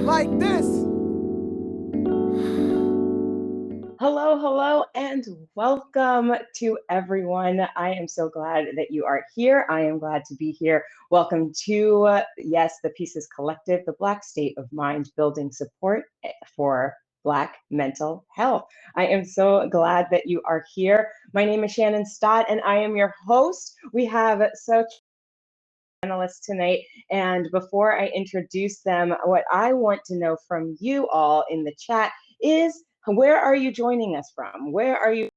like this. Hello, hello, and welcome to everyone. I am so glad that you are here. I am glad to be here. Welcome to, yes, the Pieces Collective, the Black State of Mind Building Support for Black Mental Health. I am so glad that you are here. My name is Shannon Stott, and I am your host. We have such panelists tonight. And before I introduce them, what I want to know from you all in the chat is, where are you joining us from? Where are you?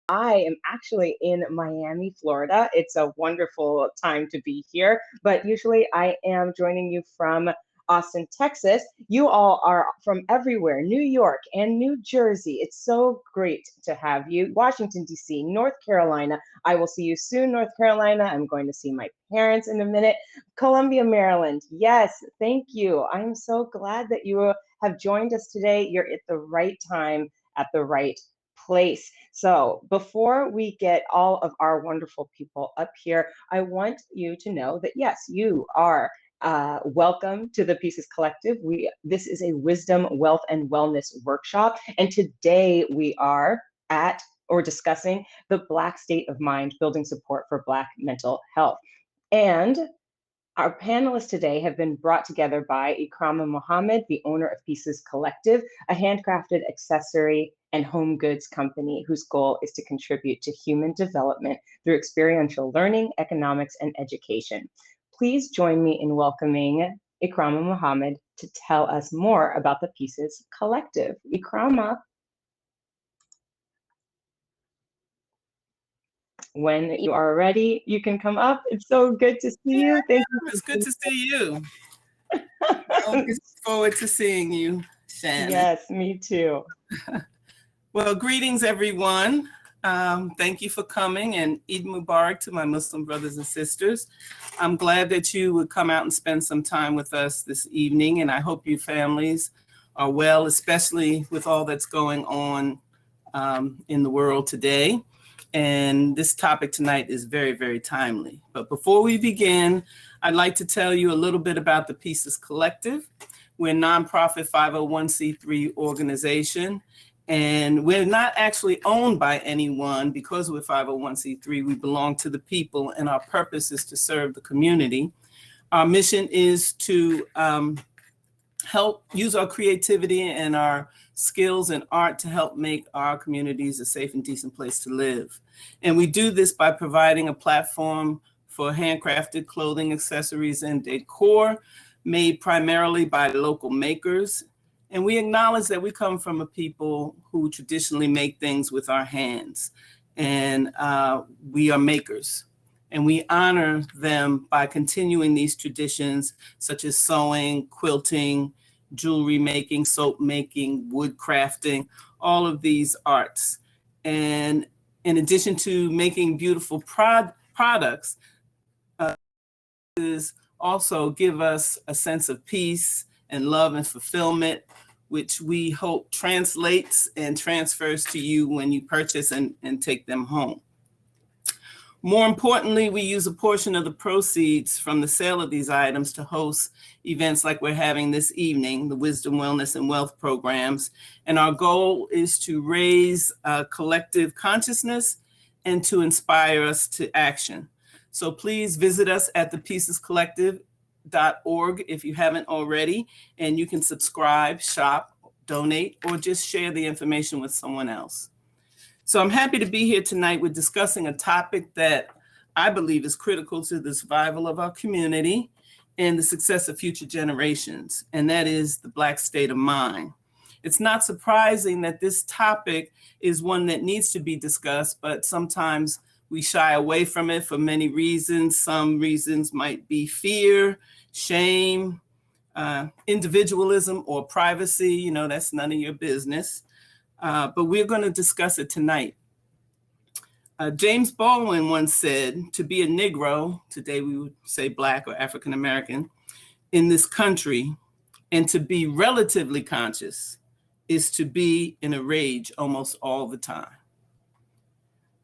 I am actually in Miami, Florida. It's a wonderful time to be here, but usually I am joining you from Austin, Texas. You all are from everywhere, New York and New Jersey. It's so great to have you. Washington, D.C., North Carolina. I will see you soon, North Carolina. I'm going to see my parents in a minute. Columbia, Maryland. Yes, thank you. I'm so glad that you have joined us today. You're at the right time, at the right place. So before we get all of our wonderful people up here, I want you to know that yes, you are welcome to the Pieces Collective. This is a wisdom, wealth, and wellness workshop, and today we are at or discussing the Black state of mind, building support for Black mental health. And our panelists today have been brought together by Ikrama Muhammad, the owner of PEACES Collective, a handcrafted accessory and home goods company whose goal is to contribute to human development through experiential learning, economics, and education. Please join me in welcoming Ikrama Muhammad to tell us more about the PEACES Collective. Ikrama, when you are ready, you can come up. It's so good to see you. Thank you. It's good to see you. I look forward to seeing you, Shannon. Yes, me too. Well, greetings, everyone. Thank you for coming, and Eid Mubarak to my Muslim brothers and sisters. I'm glad that you would come out and spend some time with us this evening, and I hope your families are well, especially with all that's going on in the world today. And this topic tonight is very, very timely. But before we begin, I'd like to tell you a little bit about the PEACES Collective. We're a nonprofit 501c3 organization, and we're not actually owned by anyone. Because we're 501c3, we belong to the people, and our purpose is to serve the community. Our mission is to help use our creativity and our skills and art to help make our communities a safe and decent place to live. And we do this by providing a platform for handcrafted clothing, accessories, and decor made primarily by local makers. And we acknowledge that we come from a people who traditionally make things with our hands, and we are makers. And we honor them by continuing these traditions, such as sewing, quilting, jewelry making, soap making, wood crafting, all of these arts. And in addition to making beautiful products, also give us a sense of peace and love and fulfillment, which we hope translates and transfers to you when you purchase and take them home. More importantly, we use a portion of the proceeds from the sale of these items to host events like we're having this evening, the Wisdom, Wellness, and Wealth programs. And our goal is to raise collective consciousness and to inspire us to action. So please visit us at thepiecescollective.org if you haven't already, and you can subscribe, shop, donate, or just share the information with someone else. So I'm happy to be here tonight. We're discussing a topic that I believe is critical to the survival of our community and the success of future generations, and that is the Black state of mind. It's not surprising that this topic is one that needs to be discussed, but sometimes we shy away from it for many reasons. Some reasons might be fear, shame, individualism, or privacy. You know, that's none of your business. But we're going to discuss it tonight. James Baldwin once said, to be a Negro, today we would say Black or African American, in this country, and to be relatively conscious is to be in a rage almost all the time.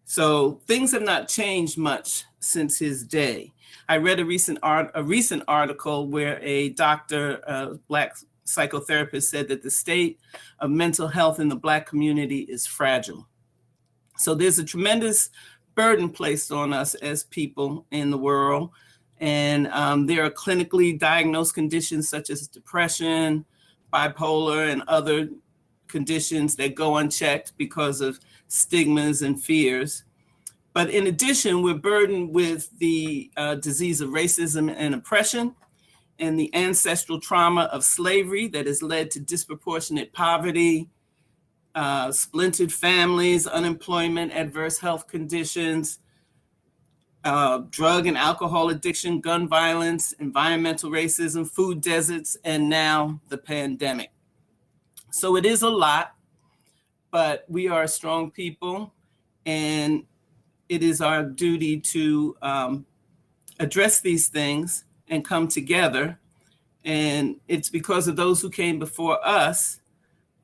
So things have not changed much since his day. I read a recent article where a doctor, Black psychotherapist, said that the state of mental health in the Black community is fragile. So there's a tremendous burden placed on us as people in the world. And there are clinically diagnosed conditions such as depression, bipolar, and other conditions that go unchecked because of stigmas and fears. But in addition, we're burdened with the disease of racism and oppression, and the ancestral trauma of slavery that has led to disproportionate poverty, splintered families, unemployment, adverse health conditions, drug and alcohol addiction, gun violence, environmental racism, food deserts, and now the pandemic. So it is a lot, but we are a strong people, and it is our duty to address these things and come together. And it's because of those who came before us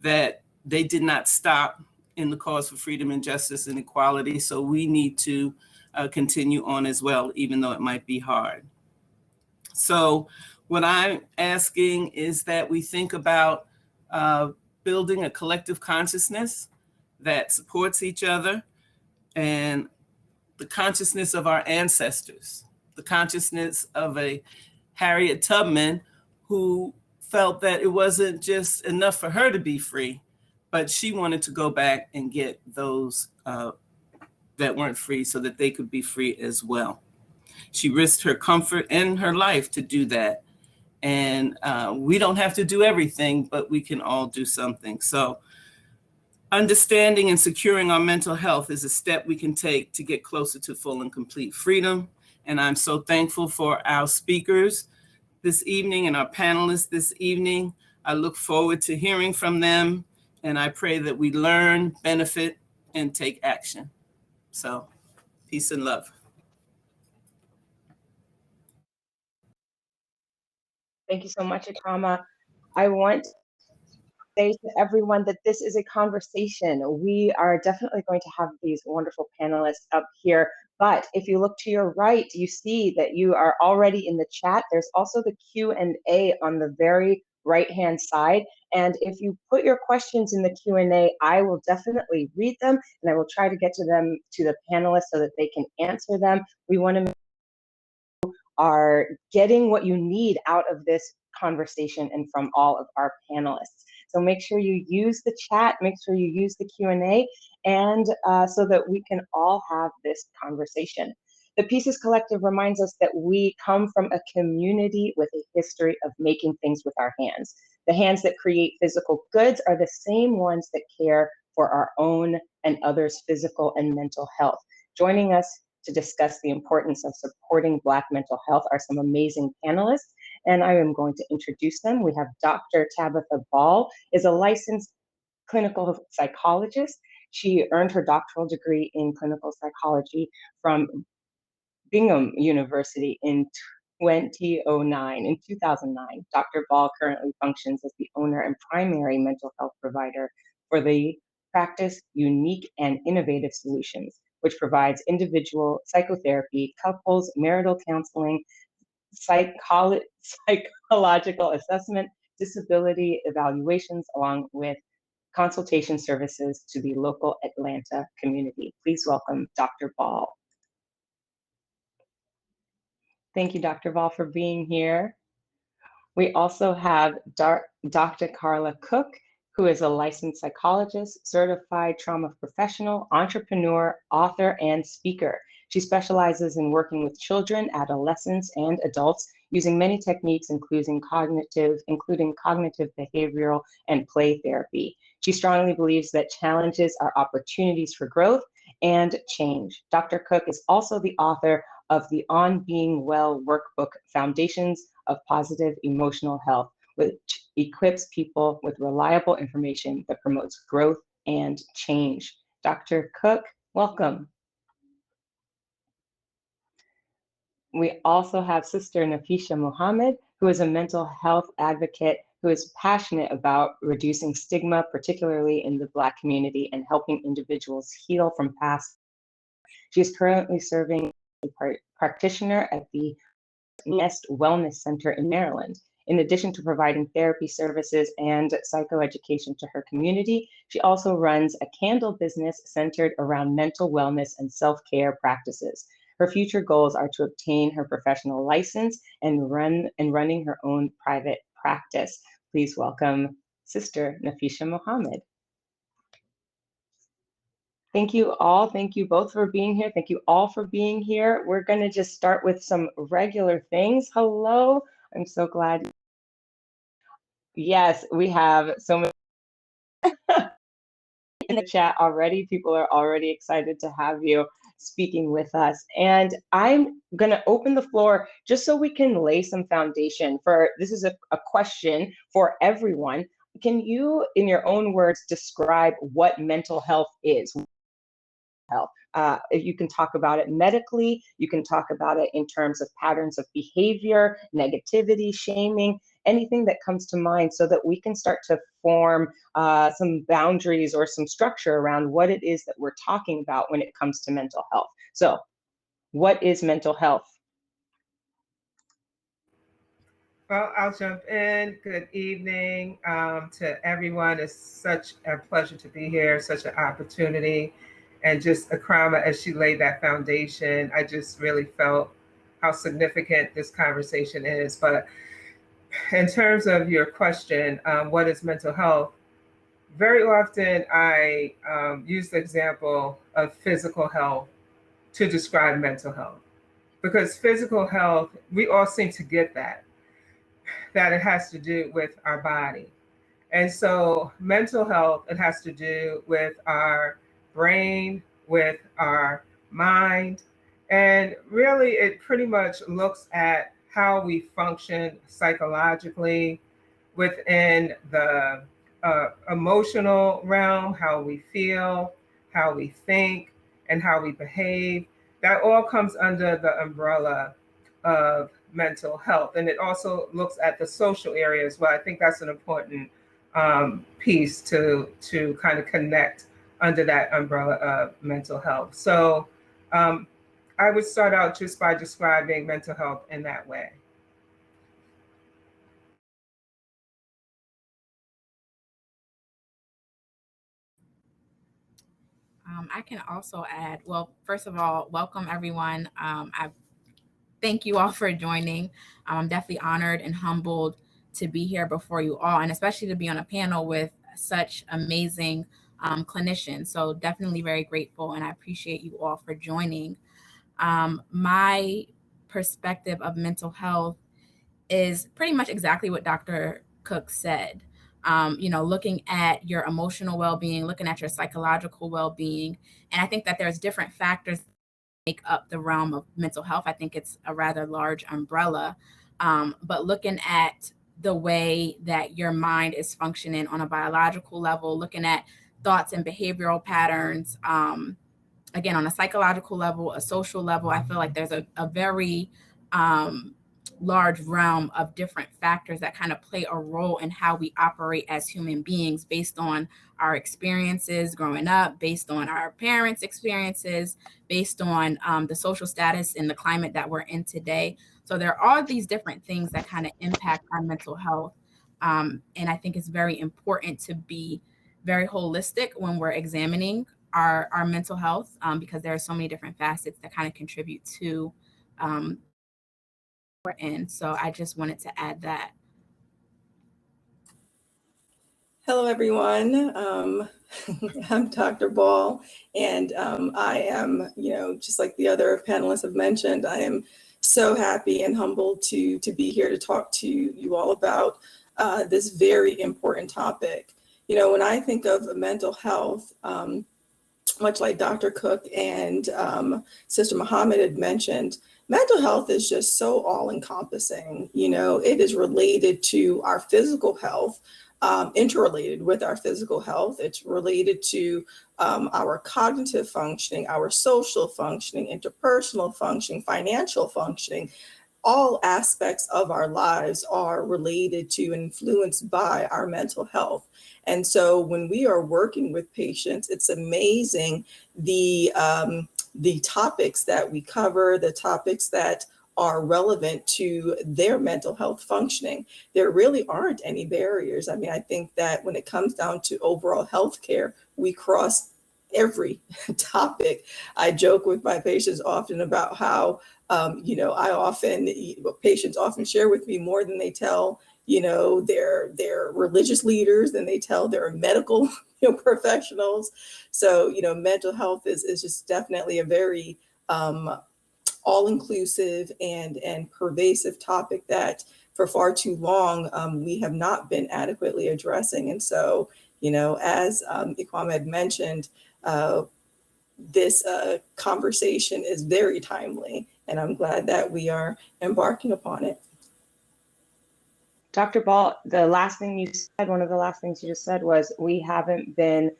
that they did not stop in the cause for freedom and justice and equality. So we need to continue on as well, even though it might be hard. So what I'm asking is that we think about building a collective consciousness that supports each other, and the consciousness of our ancestors, the consciousness of a Harriet Tubman, who felt that it wasn't just enough for her to be free, but she wanted to go back and get those that weren't free so that they could be free as well. She risked her comfort and her life to do that. And we don't have to do everything, but we can all do something. So understanding and securing our mental health is a step we can take to get closer to full and complete freedom. And I'm so thankful for our speakers this evening and our panelists this evening. I look forward to hearing from them, and I pray that we learn, benefit, and take action. So, peace and love. Thank you so much, Ikama. I want to say to everyone that this is a conversation. We are definitely going to have these wonderful panelists up here, but if you look to your right, you see that you are already in the chat. There's also the Q&A on the very right-hand side. And if you put your questions in the Q&A, I will definitely read them, and I will try to get to them to the panelists so that they can answer them. We want to make sure you are getting what you need out of this conversation and from all of our panelists. So make sure you use the chat, make sure you use the Q&A, and so that we can all have this conversation. The Pieces Collective reminds us that we come from a community with a history of making things with our hands. The hands that create physical goods are the same ones that care for our own and others' physical and mental health. Joining us to discuss the importance of supporting Black mental health are some amazing panelists, and I am going to introduce them. We have Dr. Tabitha Ball, is a licensed clinical psychologist. She earned her doctoral degree in clinical psychology from Bingham University in 2009. In 2009, Dr. Ball currently functions as the owner and primary mental health provider for the practice Unique and Innovative Solutions, which provides individual psychotherapy, couples, marital counseling, psychological assessment, disability evaluations, along with consultation services to the local Atlanta community. Please welcome Dr. Ball. Thank you, Dr. Ball, for being here. We also have Dr. Carla Cooke, who is a licensed psychologist, certified trauma professional, entrepreneur, author, and speaker. She specializes in working with children, adolescents, and adults using many techniques, including cognitive behavioral and play therapy. She strongly believes that challenges are opportunities for growth and change. Dr. Cooke is also the author of the On Being Well workbook, Foundations of Positive Emotional Health, which equips people with reliable information that promotes growth and change. Dr. Cooke, welcome. We also have Sister Nafisah Muhammad, who is a mental health advocate who is passionate about reducing stigma, particularly in the Black community, and helping individuals heal from past. She is currently serving as a practitioner at the Nest Wellness Center in Maryland. In addition to providing therapy services and psychoeducation to her community, she also runs a candle business centered around mental wellness and self-care practices. Her future goals are to obtain her professional license and running her own private practice. Please welcome Sister Nafisah Muhammad. Thank you all. Thank you both for being here. Thank you all for being here. We're going to just start with some regular things. Hello. I'm so glad. Yes, we have so many in the chat already. People are already excited to have you speaking with us. And I'm going to open the floor just so we can lay some foundation for this is a question for everyone. Can you, in your own words, describe what mental health is? Health. If you can talk about it medically, you can talk about it in terms of patterns of behavior, negativity, shaming, anything that comes to mind so that we can start to form some boundaries or some structure around what it is that we're talking about when it comes to mental health. So, what is mental health? Well, I'll jump in. Good evening to everyone. It's such a pleasure to be here, such an opportunity. And just Akrama, as she laid that foundation, I just really felt how significant this conversation is. But in terms of your question, what is mental health? Very often I use the example of physical health to describe mental health. Because physical health, we all seem to get that it has to do with our body. And so mental health, it has to do with our brain, with our mind. And really, it pretty much looks at how we function psychologically within the emotional realm, how we feel, how we think, and how we behave. That all comes under the umbrella of mental health. And it also looks at the social area as well. I think that's an important piece to kind of connect under that umbrella of mental health. So I would start out just by describing mental health in that way. I can also add, well, first of all, welcome everyone. I thank you all for joining. I'm definitely honored and humbled to be here before you all, and especially to be on a panel with such amazing clinicians. So definitely very grateful, and I appreciate you all for joining. My perspective of mental health is pretty much exactly what Dr. Cooke said. Looking at your emotional well-being, looking at your psychological well-being. And I think that there's different factors that make up the realm of mental health. I think it's a rather large umbrella. But looking at the way that your mind is functioning on a biological level, looking at thoughts and behavioral patterns, again, on a psychological level, a social level, I feel like there's a very large realm of different factors that kind of play a role in how we operate as human beings based on our experiences growing up, based on our parents' experiences, based on the social status and the climate that we're in today. So there are all these different things that kind of impact our mental health. And I think it's very important to be very holistic when we're examining our mental health because there are so many different facets that kind of contribute to we're in. So I just wanted to add that. Hello, everyone. I'm Dr. Ball, and I am, just like the other panelists have mentioned, I am so happy and humbled to be here to talk to you all about this very important topic. When I think of mental health, much like Dr. Cooke and Sister Muhammad had mentioned, mental health is just so all-encompassing. It is related to our physical health, interrelated with our physical health. It's related to our cognitive functioning, our social functioning, interpersonal functioning, financial functioning. All aspects of our lives are related to and influenced by our mental health. And so when we are working with patients, it's amazing the topics that we cover, the topics that are relevant to their mental health functioning. There really aren't any barriers. I mean, I think that when it comes down to overall healthcare, we cross every topic. I joke with my patients often about how, patients often share with me more than they tell, their religious leaders, than they tell their medical professionals. So, mental health is just definitely a very all-inclusive and pervasive topic that for far too long we have not been adequately addressing. And so, as Ikwame had mentioned, this conversation is very timely, and I'm glad that we are embarking upon it. Dr. Ball, the last thing you said, one of the last things you just said was we haven't been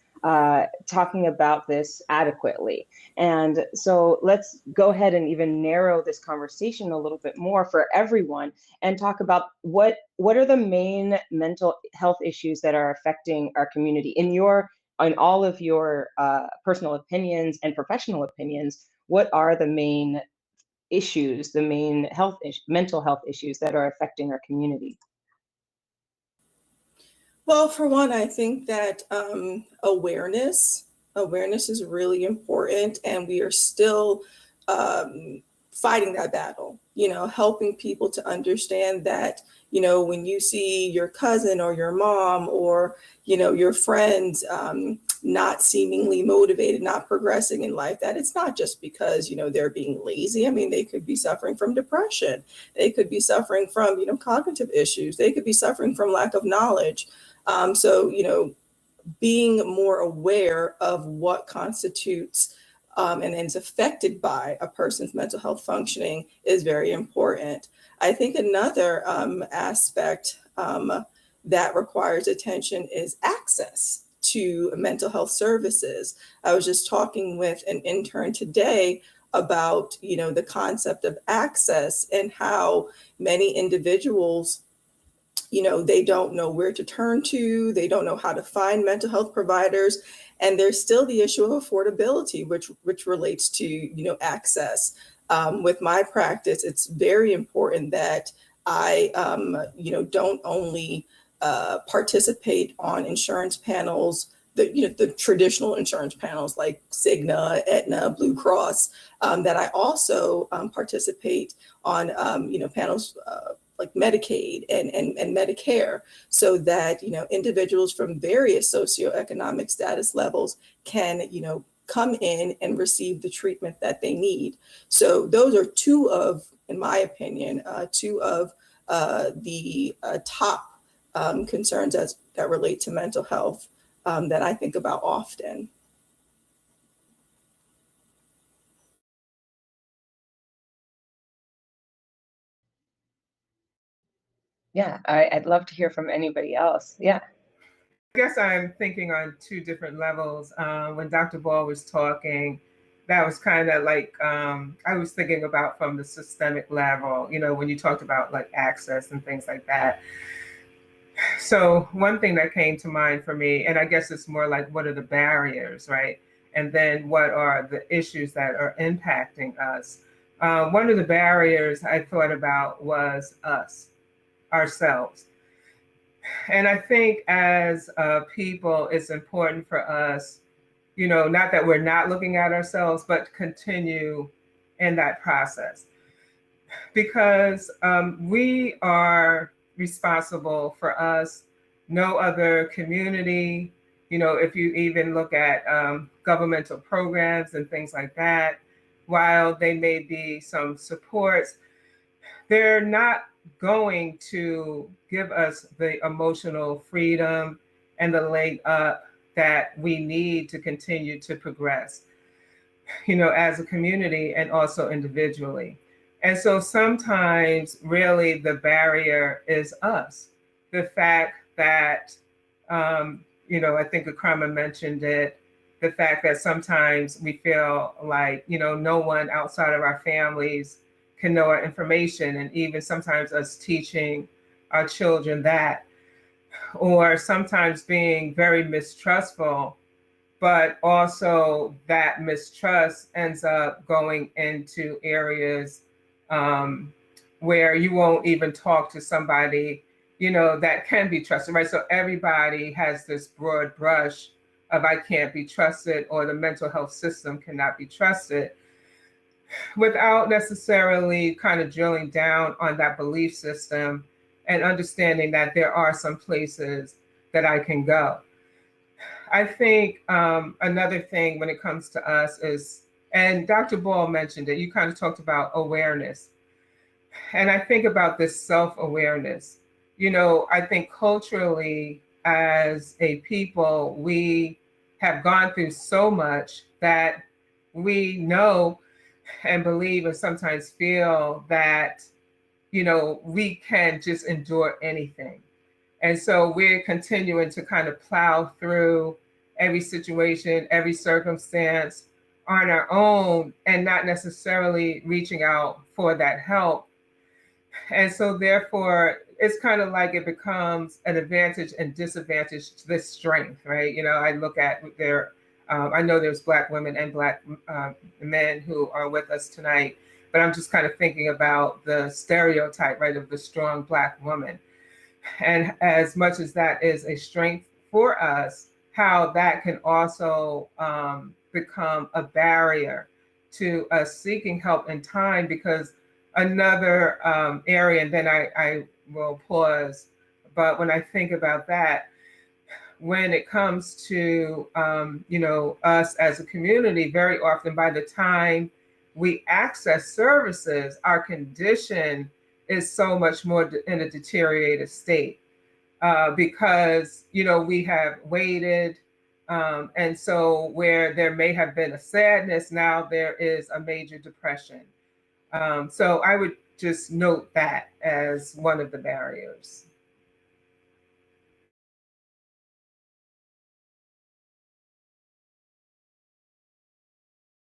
talking about this adequately. And so let's go ahead and even narrow this conversation a little bit more for everyone and talk about what are the main mental health issues that are affecting our community in all of your personal opinions and professional opinions. What are the main issues, the main mental health issues that are affecting our community? Well, for one, I think that awareness is really important, and we are still fighting that battle, helping people to understand that, when you see your cousin or your mom or, your friends not seemingly motivated, not progressing in life, that it's not just because, they're being lazy. I mean, they could be suffering from depression. They could be suffering from, cognitive issues. They could be suffering from lack of knowledge. So, being more aware of what constitutes and is affected by a person's mental health functioning is very important. I think another aspect that requires attention is access to mental health services. I was just talking with an intern today about, the concept of access and how many individuals, they don't know where to turn to, they don't know how to find mental health providers. And there's still the issue of affordability, which relates to, access. With my practice, it's very important that I, don't only participate on insurance panels, the traditional insurance panels like Cigna, Aetna, Blue Cross, that I also participate on, panels like Medicaid and Medicare, so that, individuals from various socioeconomic status levels can, come in and receive the treatment that they need. So those are two of, in my opinion, the top concerns that relate to mental health that I think about often. Yeah, I'd love to hear from anybody else. Yeah. I guess I'm thinking on two different levels. When Dr. Ball was talking, that was kind of like I was thinking about from the systemic level, when you talked about like access and things like that. So one thing that came to mind for me, and I guess it's more like what are the barriers, right? And then what are the issues that are impacting us? One of the barriers I thought about was us, ourselves. And I think as people, it's important for us, not that we're not looking at ourselves, but continue in that process. Because we are responsible for us, no other community. If you even look at governmental programs and things like that, while they may be some supports, they're not going to give us the emotional freedom and the leg up that we need to continue to progress, as a community and also individually. And so sometimes really the barrier is us. The fact that, I think Akrama mentioned it, the fact that sometimes we feel like, no one outside of our families can know our information, and even sometimes us teaching our children that, or sometimes being very mistrustful, but also that mistrust ends up going into areas where you won't even talk to somebody, that can be trusted, right? So everybody has this broad brush of I can't be trusted, or the mental health system cannot be trusted, without necessarily kind of drilling down on that belief system and understanding that there are some places that I can go. I think another thing when it comes to us is, and Dr. Ball mentioned it, you kind of talked about awareness. And I think about this self-awareness. I think culturally as a people, we have gone through so much that we know and believe and sometimes feel that, we can just endure anything. And so we're continuing to kind of plow through every situation, every circumstance on our own, and not necessarily reaching out for that help. And so therefore, it's kind of like it becomes an advantage and disadvantage to this strength, right? I look at I know there's Black women and Black men who are with us tonight, but I'm just kind of thinking about the stereotype, right, of the strong Black woman. And as much as that is a strength for us, how that can also become a barrier to us seeking help in time, because another area, and then I will pause, but when I think about that, when it comes to, us as a community, very often by the time we access services, our condition is so much more in a deteriorated state because, we have waited. And so where there may have been a sadness, now there is a major depression. So I would just note that as one of the barriers.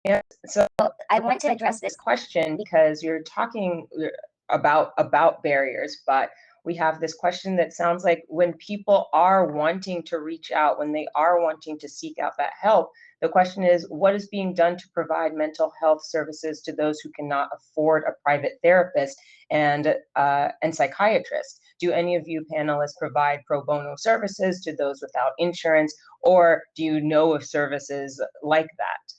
Yeah, so I want to address this question because you're talking about barriers, but we have this question that sounds like when people are wanting to reach out, when they are wanting to seek out that help, the question is, what is being done to provide mental health services to those who cannot afford a private therapist and psychiatrist? Do any of you panelists provide pro bono services to those without insurance, or do you know of services like that?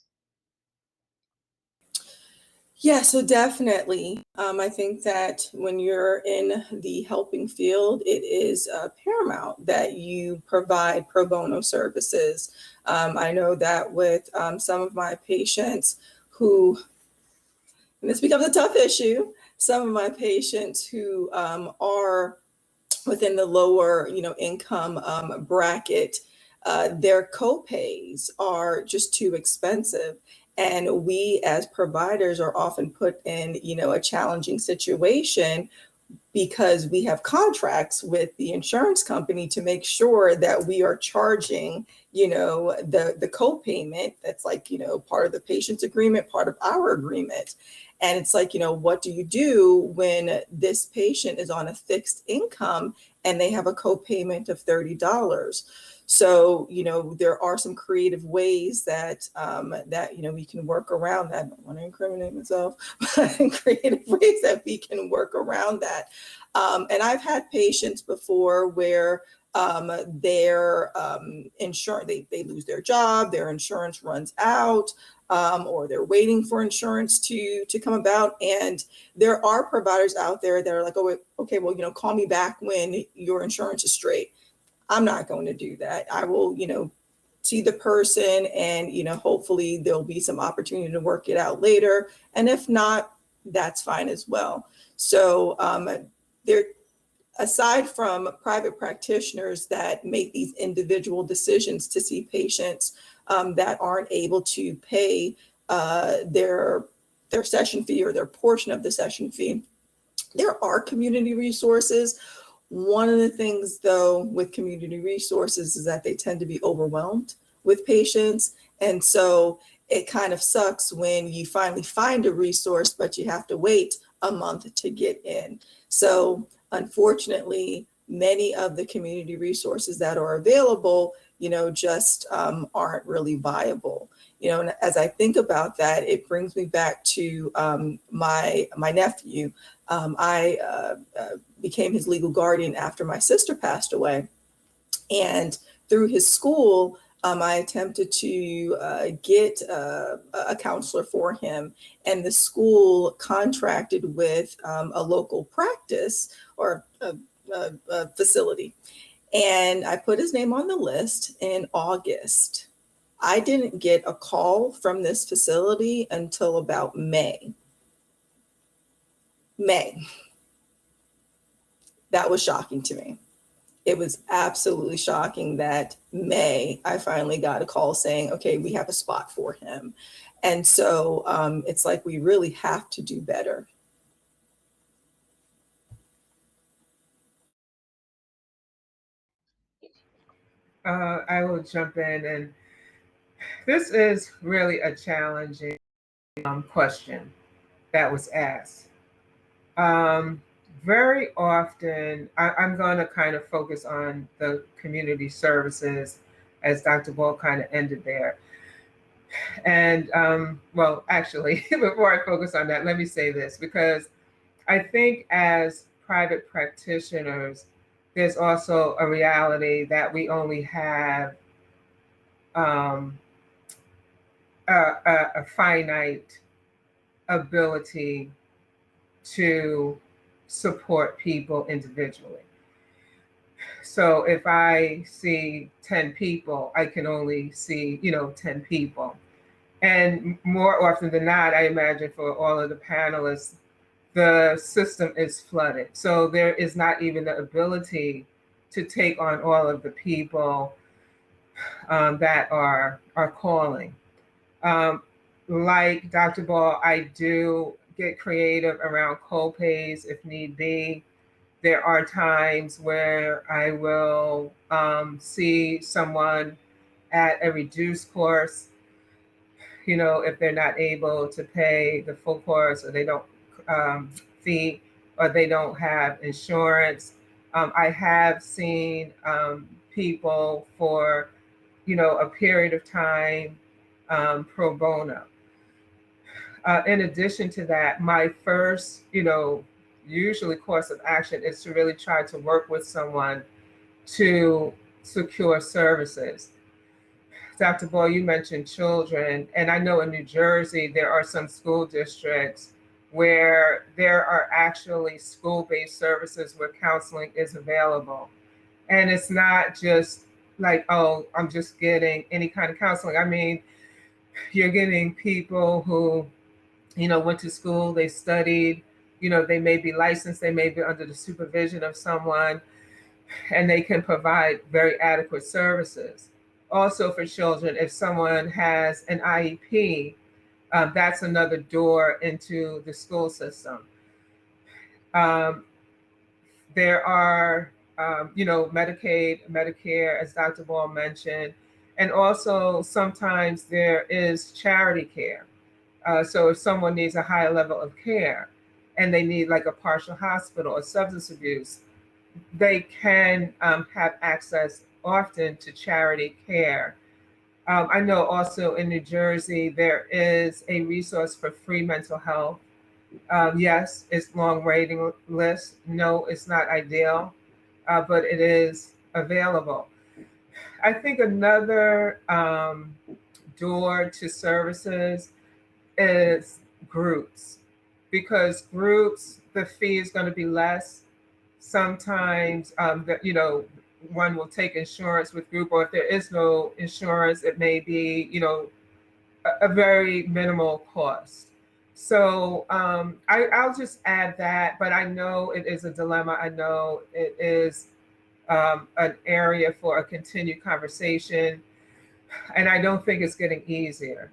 Yeah, so definitely. I think that when you're in the helping field, it is paramount that you provide pro bono services. I know that with some of my patients who, and this becomes a tough issue, some of my patients who are within the lower, income bracket, their copays are just too expensive. And we as providers are often put in, a challenging situation because we have contracts with the insurance company to make sure that we are charging, the co-payment that's like, part of the patient's agreement, part of our agreement. And it's like, what do you do when this patient is on a fixed income and they have a co-payment of $30? So, there are some creative ways that we can work around that. I don't want to incriminate myself, but creative ways that we can work around that. And I've had patients before where their insurance, they lose their job, their insurance runs out, or they're waiting for insurance to come about. And there are providers out there that are like, oh, okay, well, call me back when your insurance is straight. I'm not going to do that. I will, see the person and, hopefully there'll be some opportunity to work it out later. And if not, that's fine as well. So there, aside from private practitioners that make these individual decisions to see patients that aren't able to pay their session fee or their portion of the session fee, there are community resources. One of the things, though, with community resources is that they tend to be overwhelmed with patients. And so it kind of sucks when you finally find a resource, but you have to wait a month to get in. So unfortunately, many of the community resources that are available, just aren't really viable. And as I think about that, it brings me back to my nephew. I became his legal guardian after my sister passed away. And through his school, I attempted to get a counselor for him, and the school contracted with a local practice or a facility. And I put his name on the list in August. I didn't get a call from this facility until about May. That was shocking to me. It was absolutely shocking that May, I finally got a call saying, okay, we have a spot for him. And so it's like we really have to do better. I will jump in, and this is really a challenging question that was asked. Very often, I'm going to kind of focus on the community services as Dr. Ball kind of ended there. And well, actually, before I focus on that, let me say this, because I think as private practitioners, there's also a reality that we only have um, a finite ability to support people individually. So if I see 10 people, I can only see, 10 people. And more often than not, I imagine for all of the panelists, the system is flooded. So there is not even the ability to take on all of the people that are calling. Like Dr. Ball, I do get creative around co-pays if need be. There are times where I will see someone at a reduced course, if they're not able to pay the full course, or they don't fee, or they don't have insurance. I have seen people for, a period of time pro bono. In addition to that, my first, usually course of action is to really try to work with someone to secure services. Dr. Ball, you mentioned children, and I know in New Jersey there are some school districts where there are actually school-based services where counseling is available. And it's not just like, oh, I'm just getting any kind of counseling. I mean, you're getting people who, went to school, they studied, they may be licensed, they may be under the supervision of someone, and they can provide very adequate services. Also for children, if someone has an IEP, that's another door into the school system. Um, there are, Medicaid, Medicare, as Dr. Ball mentioned, and also sometimes there is charity care. So if someone needs a higher level of care and they need like a partial hospital or substance abuse, they can have access often to charity care. I know also in New Jersey, there is a resource for free mental health. Yes, it's long waiting list. No, it's not ideal, but it is available. I think another door to services is groups, because groups, the fee is going to be less. Sometimes, one will take insurance with group, or if there is no insurance, it may be, a very minimal cost. So I'll just add that, but I know it is a dilemma. I know it is an area for a continued conversation, and I don't think it's getting easier.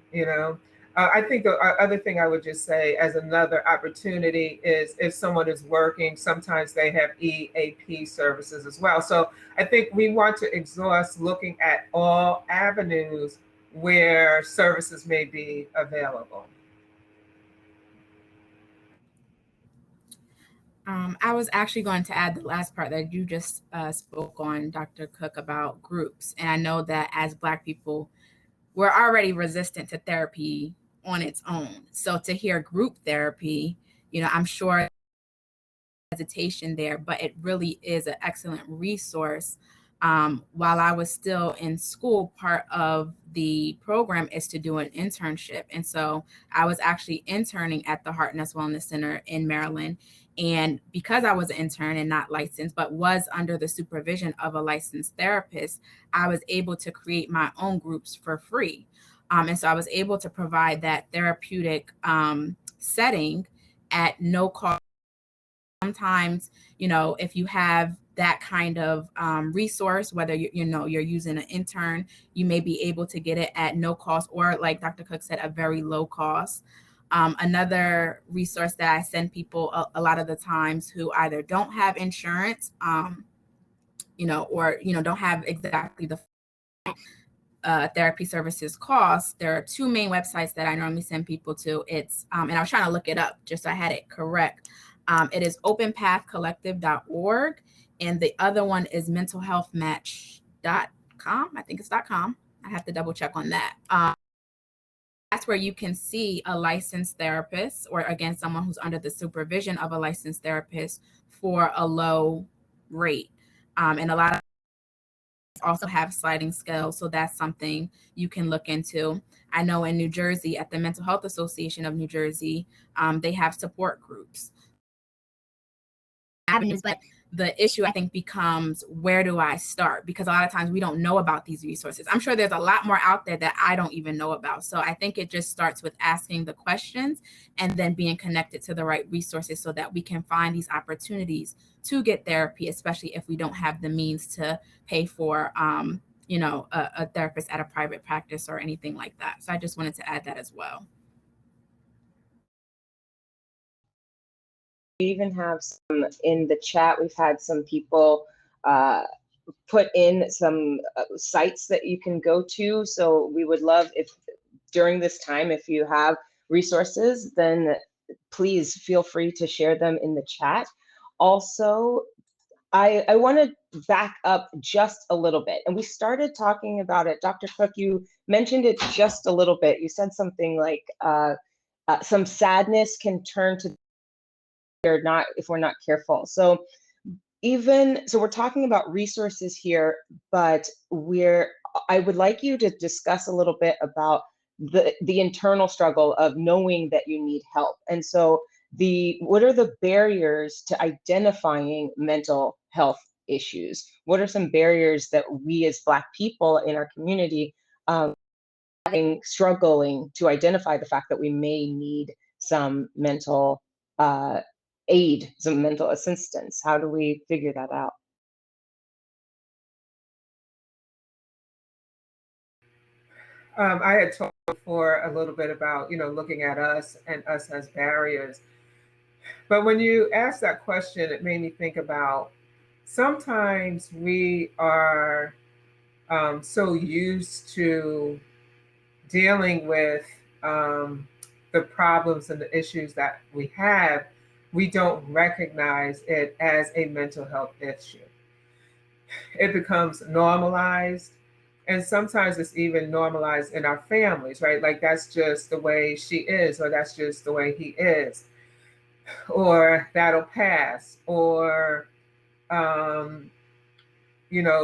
I think the other thing I would just say as another opportunity is if someone is working, sometimes they have EAP services as well. So I think we want to exhaust looking at all avenues where services may be available. I was actually going to add the last part that you just spoke on, Dr. Cooke, about groups. And I know that as Black people, we're already resistant to therapy on its own. So to hear group therapy, I'm sure hesitation there, but it really is an excellent resource. While I was still in school, part of the program is to do an internship. And so I was actually interning at the Heart Nest Wellness Center in Maryland. And because I was an intern and not licensed, but was under the supervision of a licensed therapist, I was able to create my own groups for free. And so I was able to provide that therapeutic setting at no cost. Sometimes, if you have that kind of resource, whether you're using an intern, you may be able to get it at no cost, or like Dr. Cooke said, a very low cost. Another resource that I send people a lot of the times who either don't have insurance, or don't have exactly the therapy services costs. There are two main websites that I normally send people to. It's and I was trying to look it up just so I had it correct. It is openpathcollective.org, and the other one is mentalhealthmatch.com. I think it's .com. I have to double check on that. That's where you can see a licensed therapist, or again, someone who's under the supervision of a licensed therapist for a low rate. And a lot of also have sliding scales, so that's something you can look into. I know in New Jersey, at the Mental Health Association of New Jersey, they have support groups. Avenues, but the issue I think becomes, where do I start? Because a lot of times we don't know about these resources. I'm sure there's a lot more out there that I don't even know about. So I think it just starts with asking the questions and then being connected to the right resources so that we can find these opportunities to get therapy, especially if we don't have the means to pay for a therapist at a private practice or anything like that. So I just wanted to add that as well. We even have some in the chat. We've had some people put in some sites that you can go to. So we would love if during this time, if you have resources, then please feel free to share them in the chat. Also, I want to back up just a little bit. And we started talking about it. Dr. Cooke, you mentioned it just a little bit. You said something like some sadness can turn to if we're not careful. So we're talking about resources here, but I would like you to discuss a little bit about the internal struggle of knowing that you need help. And so what are the barriers to identifying mental health issues? What are some barriers that we as Black people in our community struggling to identify the fact that we may need some mental aid, some mental assistance? How do we figure that out? I had talked before a little bit about, looking at us and us as barriers. But when you asked that question, it made me think about, sometimes we are so used to dealing with the problems and the issues that we have, we don't recognize it as a mental health issue. It becomes normalized. And sometimes it's even normalized in our families, right? Like, that's just the way she is, or that's just the way he is, or that'll pass, or,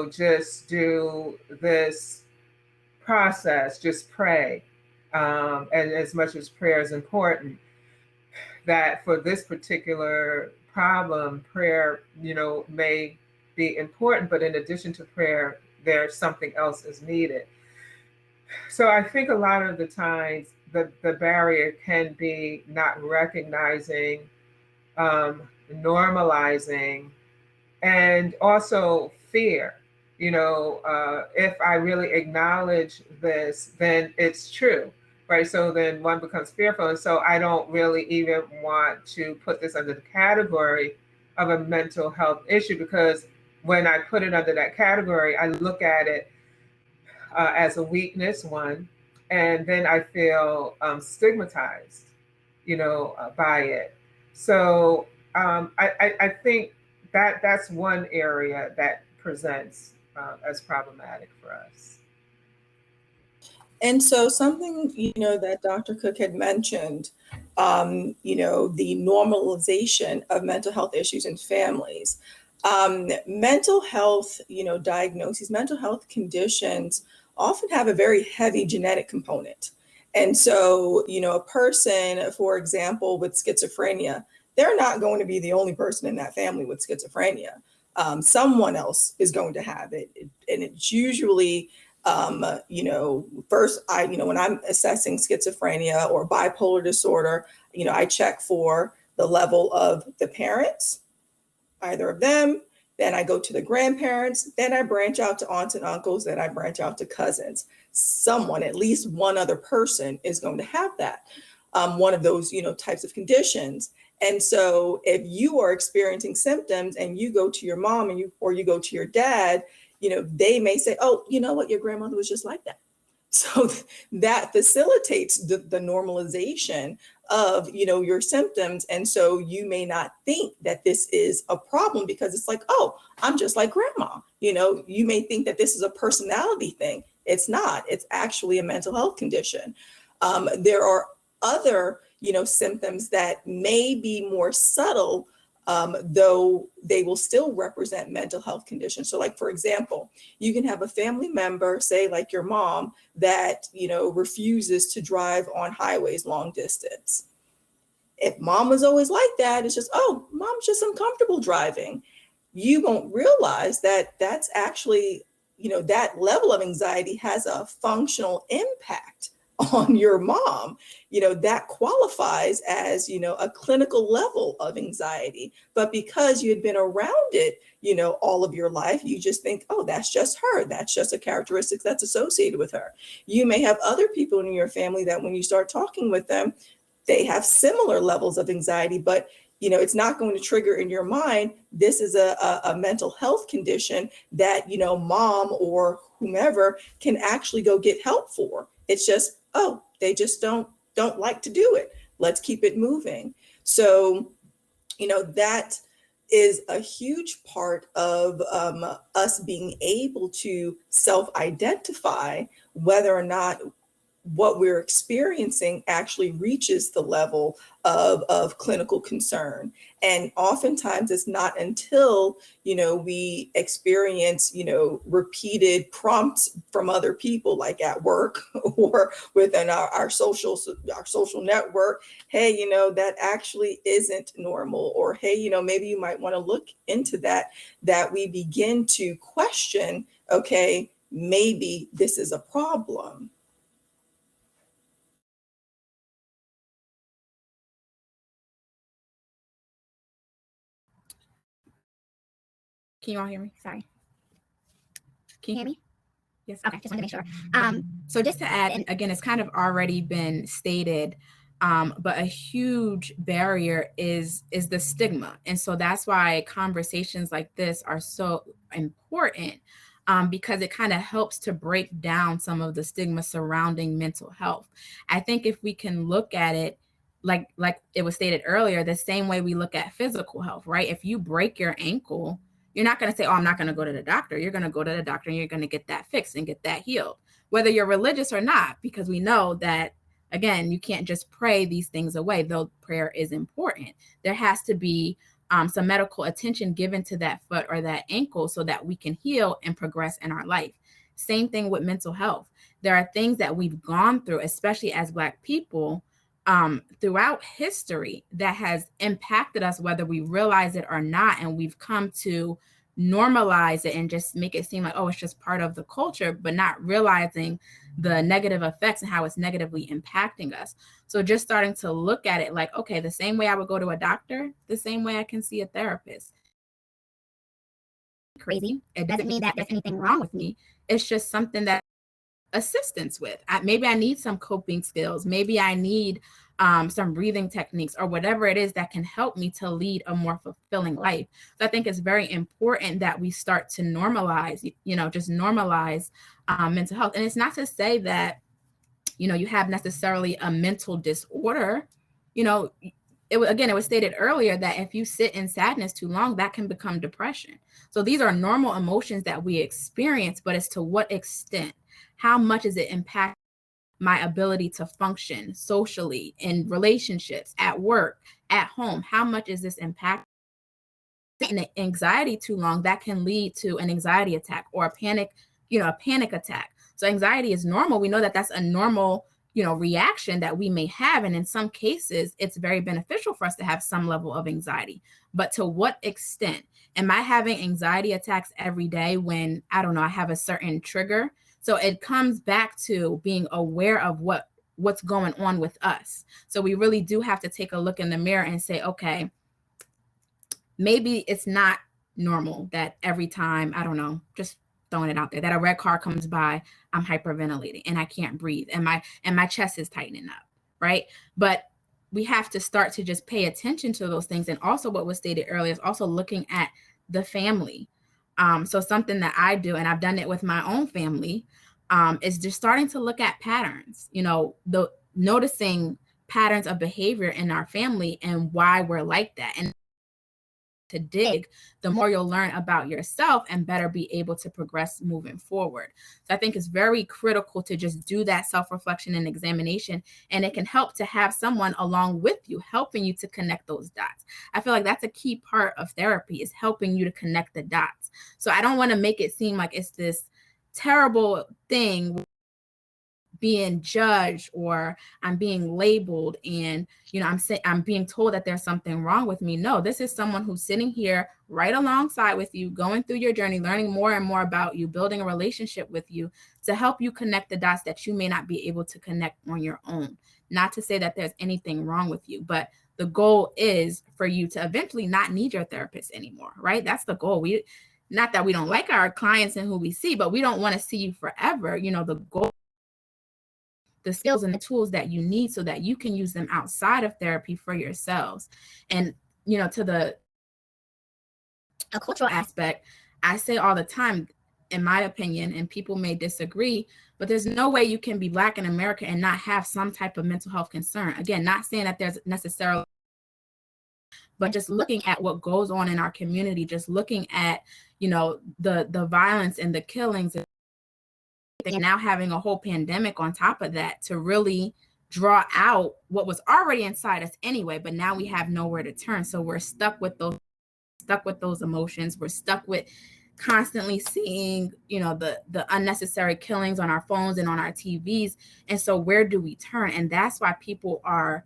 just do this process, just pray. And as much as prayer is important, that for this particular problem, prayer, may be important, but in addition to prayer, there's something else is needed. So I think a lot of the times the barrier can be not recognizing, normalizing, and also fear. If I really acknowledge this, then it's true, right? So then one becomes fearful. And so I don't really even want to put this under the category of a mental health issue, because when I put it under that category, I look at it as a weakness, one, and then I feel stigmatized, by it. So I think that's one area that presents as problematic for us. And so something, that Dr. Cooke had mentioned, the normalization of mental health issues in families. Mental health, diagnoses, mental health conditions often have a very heavy genetic component. And so, a person, for example, with schizophrenia, they're not going to be the only person in that family with schizophrenia. Someone else is going to have it. And it's usually, first, when I'm assessing schizophrenia or bipolar disorder, I check for the level of the parents, either of them. Then I go to the grandparents. Then I branch out to aunts and uncles. Then I branch out to cousins. Someone, at least one other person, is going to have that, one of those, types of conditions. And so if you are experiencing symptoms and you go to your mom or you go to your dad, they may say, oh, you know what, your grandmother was just like that. So that facilitates the normalization of, your symptoms. And so you may not think that this is a problem because it's like, oh, I'm just like grandma. You may think that this is a personality thing. It's not. It's actually a mental health condition. There are other, symptoms that may be more subtle, though they will still represent mental health conditions. So like, for example, you can have a family member, say like your mom, that, refuses to drive on highways long distance. If mom was always like that, it's just, oh, mom's just uncomfortable driving. You won't realize that that's actually, that level of anxiety has a functional impact on your mom. That qualifies as, a clinical level of anxiety. But because you had been around it, all of your life, you just think, oh, that's just her. That's just a characteristic that's associated with her. You may have other people in your family that when you start talking with them, they have similar levels of anxiety, but it's not going to trigger in your mind, this is a mental health condition that, mom or whomever can actually go get help for. It's just, oh, they just don't like to do it. Let's keep it moving. So, that is a huge part of us being able to self-identify whether or not what we're experiencing actually reaches the level of clinical concern. And oftentimes it's not until, we experience, repeated prompts from other people, like at work or within our social network. Hey, that actually isn't normal. Or, hey, maybe you might want to look into that we begin to question, okay, maybe this is a problem. Can you all hear me? Sorry. Can you hear me? Yes. Okay. Just wanted to make sure. So just to add, and again, it's kind of already been stated, but a huge barrier is the stigma. And so that's why conversations like this are so important, because it kind of helps to break down some of the stigma surrounding mental health. I think if we can look at it like it was stated earlier, the same way we look at physical health, right? If you break your ankle, you're not going to say, oh, I'm not going to go to the doctor. You're going to go to the doctor and you're going to get that fixed and get that healed, whether you're religious or not, because we know that, again, you can't just pray these things away, though prayer is important. There has to be some medical attention given to that foot or that ankle so that we can heal and progress in our life. Same thing with mental health. There are things that we've gone through, especially as Black people, throughout history that has impacted us, whether we realize it or not. And we've come to normalize it and just make it seem like, oh, it's just part of the culture, but not realizing the negative effects and how it's negatively impacting us. So just starting to look at it like, okay, the same way I would go to a doctor, the same way I can see a therapist. Crazy. It doesn't mean that there's anything wrong with me. It's just something that assistance with. Maybe I need some coping skills. Maybe I need some breathing techniques or whatever it is that can help me to lead a more fulfilling life. So I think it's very important that we start to normalize, just normalize mental health. And it's not to say that, you have necessarily a mental disorder. It was stated earlier that if you sit in sadness too long, that can become depression. So these are normal emotions that we experience, but it's to what extent, how much is it impacting my ability to function socially, in relationships, at work, at home? How much is this impacting? And anxiety too long, that can lead to an anxiety attack or a panic attack. So anxiety is normal. We know that that's a normal, reaction that we may have. And in some cases, it's very beneficial for us to have some level of anxiety. But to what extent? Am I having anxiety attacks every day when, I don't know, I have a certain trigger? So it comes back to being aware of what's going on with us. So we really do have to take a look in the mirror and say, okay, maybe it's not normal that every time, I don't know, just throwing it out there, that a red car comes by, I'm hyperventilating and I can't breathe and my chest is tightening up, right? But we have to start to just pay attention to those things. And also what was stated earlier is also looking at the family. So something that I do, and I've done it with my own family, is just starting to look at patterns, noticing patterns of behavior in our family and why we're like that. And to dig, the more you'll learn about yourself and better be able to progress moving forward. So I think it's very critical to just do that self-reflection and examination, and it can help to have someone along with you, helping you to connect those dots. I feel like that's a key part of therapy, is helping you to connect the dots. So I don't want to make it seem like it's this terrible thing, being judged or I'm being labeled and I'm being told that there's something wrong with me. No, this is someone who's sitting here right alongside with you, going through your journey, learning more and more about you, building a relationship with you to help you connect the dots that you may not be able to connect on your own. Not to say that there's anything wrong with you, but the goal is for you to eventually not need your therapist anymore, right? That's the goal. Not that we don't like our clients and who we see, but we don't want to see you forever. The goal, the skills and the tools that you need so that you can use them outside of therapy for yourselves. And, to a cultural aspect, I say all the time, in my opinion, and people may disagree, but there's no way you can be Black in America and not have some type of mental health concern. Again, not saying that there's necessarily, but just looking at what goes on in our community, just looking at, the violence and the killings, and now having a whole pandemic on top of that to really draw out what was already inside us anyway, but now we have nowhere to turn. So we're stuck with those emotions. We're stuck with constantly seeing, the unnecessary killings on our phones and on our TVs. And so where do we turn? And that's why people are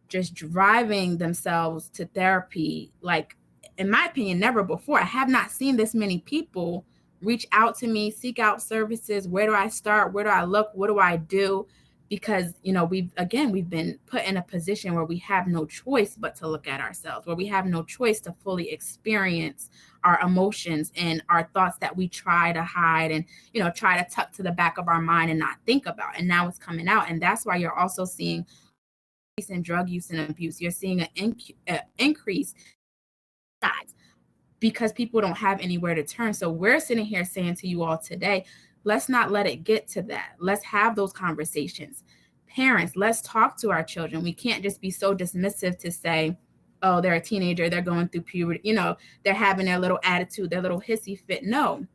just driving themselves to therapy. Like, in my opinion, never before. I have not seen this many people reach out to me, seek out services. Where do I start? Where do I look? What do I do? Because, we've been put in a position where we have no choice but to look at ourselves, where we have no choice to fully experience our emotions and our thoughts that we try to hide and, try to tuck to the back of our mind and not think about. And now it's coming out. And that's why you're also seeing in drug use and abuse. You're seeing an increase because people don't have anywhere to turn. So we're sitting here saying to you all today, let's not let it get to that. Let's have those conversations. Parents, let's talk to our children. We can't just be so dismissive to say, oh, they're a teenager, they're going through puberty, they're having their little attitude, their little hissy fit. No,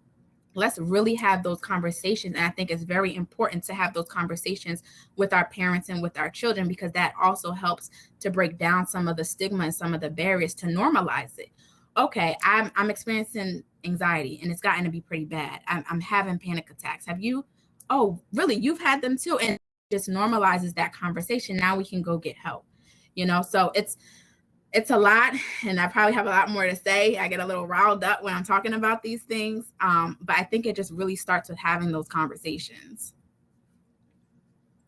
let's really have those conversations. And I think it's very important to have those conversations with our parents and with our children, because that also helps to break down some of the stigma and some of the barriers to normalize it. Okay, I'm experiencing anxiety and it's gotten to be pretty bad. I'm having panic attacks. Have you? Oh, really? You've had them too? And it just normalizes that conversation. Now we can go get help. So it's a lot, and I probably have a lot more to say. I get a little riled up when I'm talking about these things. But I think it just really starts with having those conversations.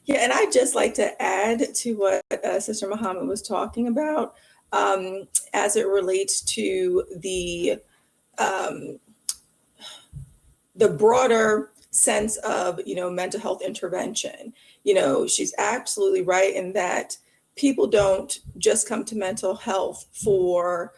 Yeah, and I'd just like to add to what Sister Muhammad was talking about as it relates to the broader sense of, mental health intervention. She's absolutely right in that people don't just come to mental health for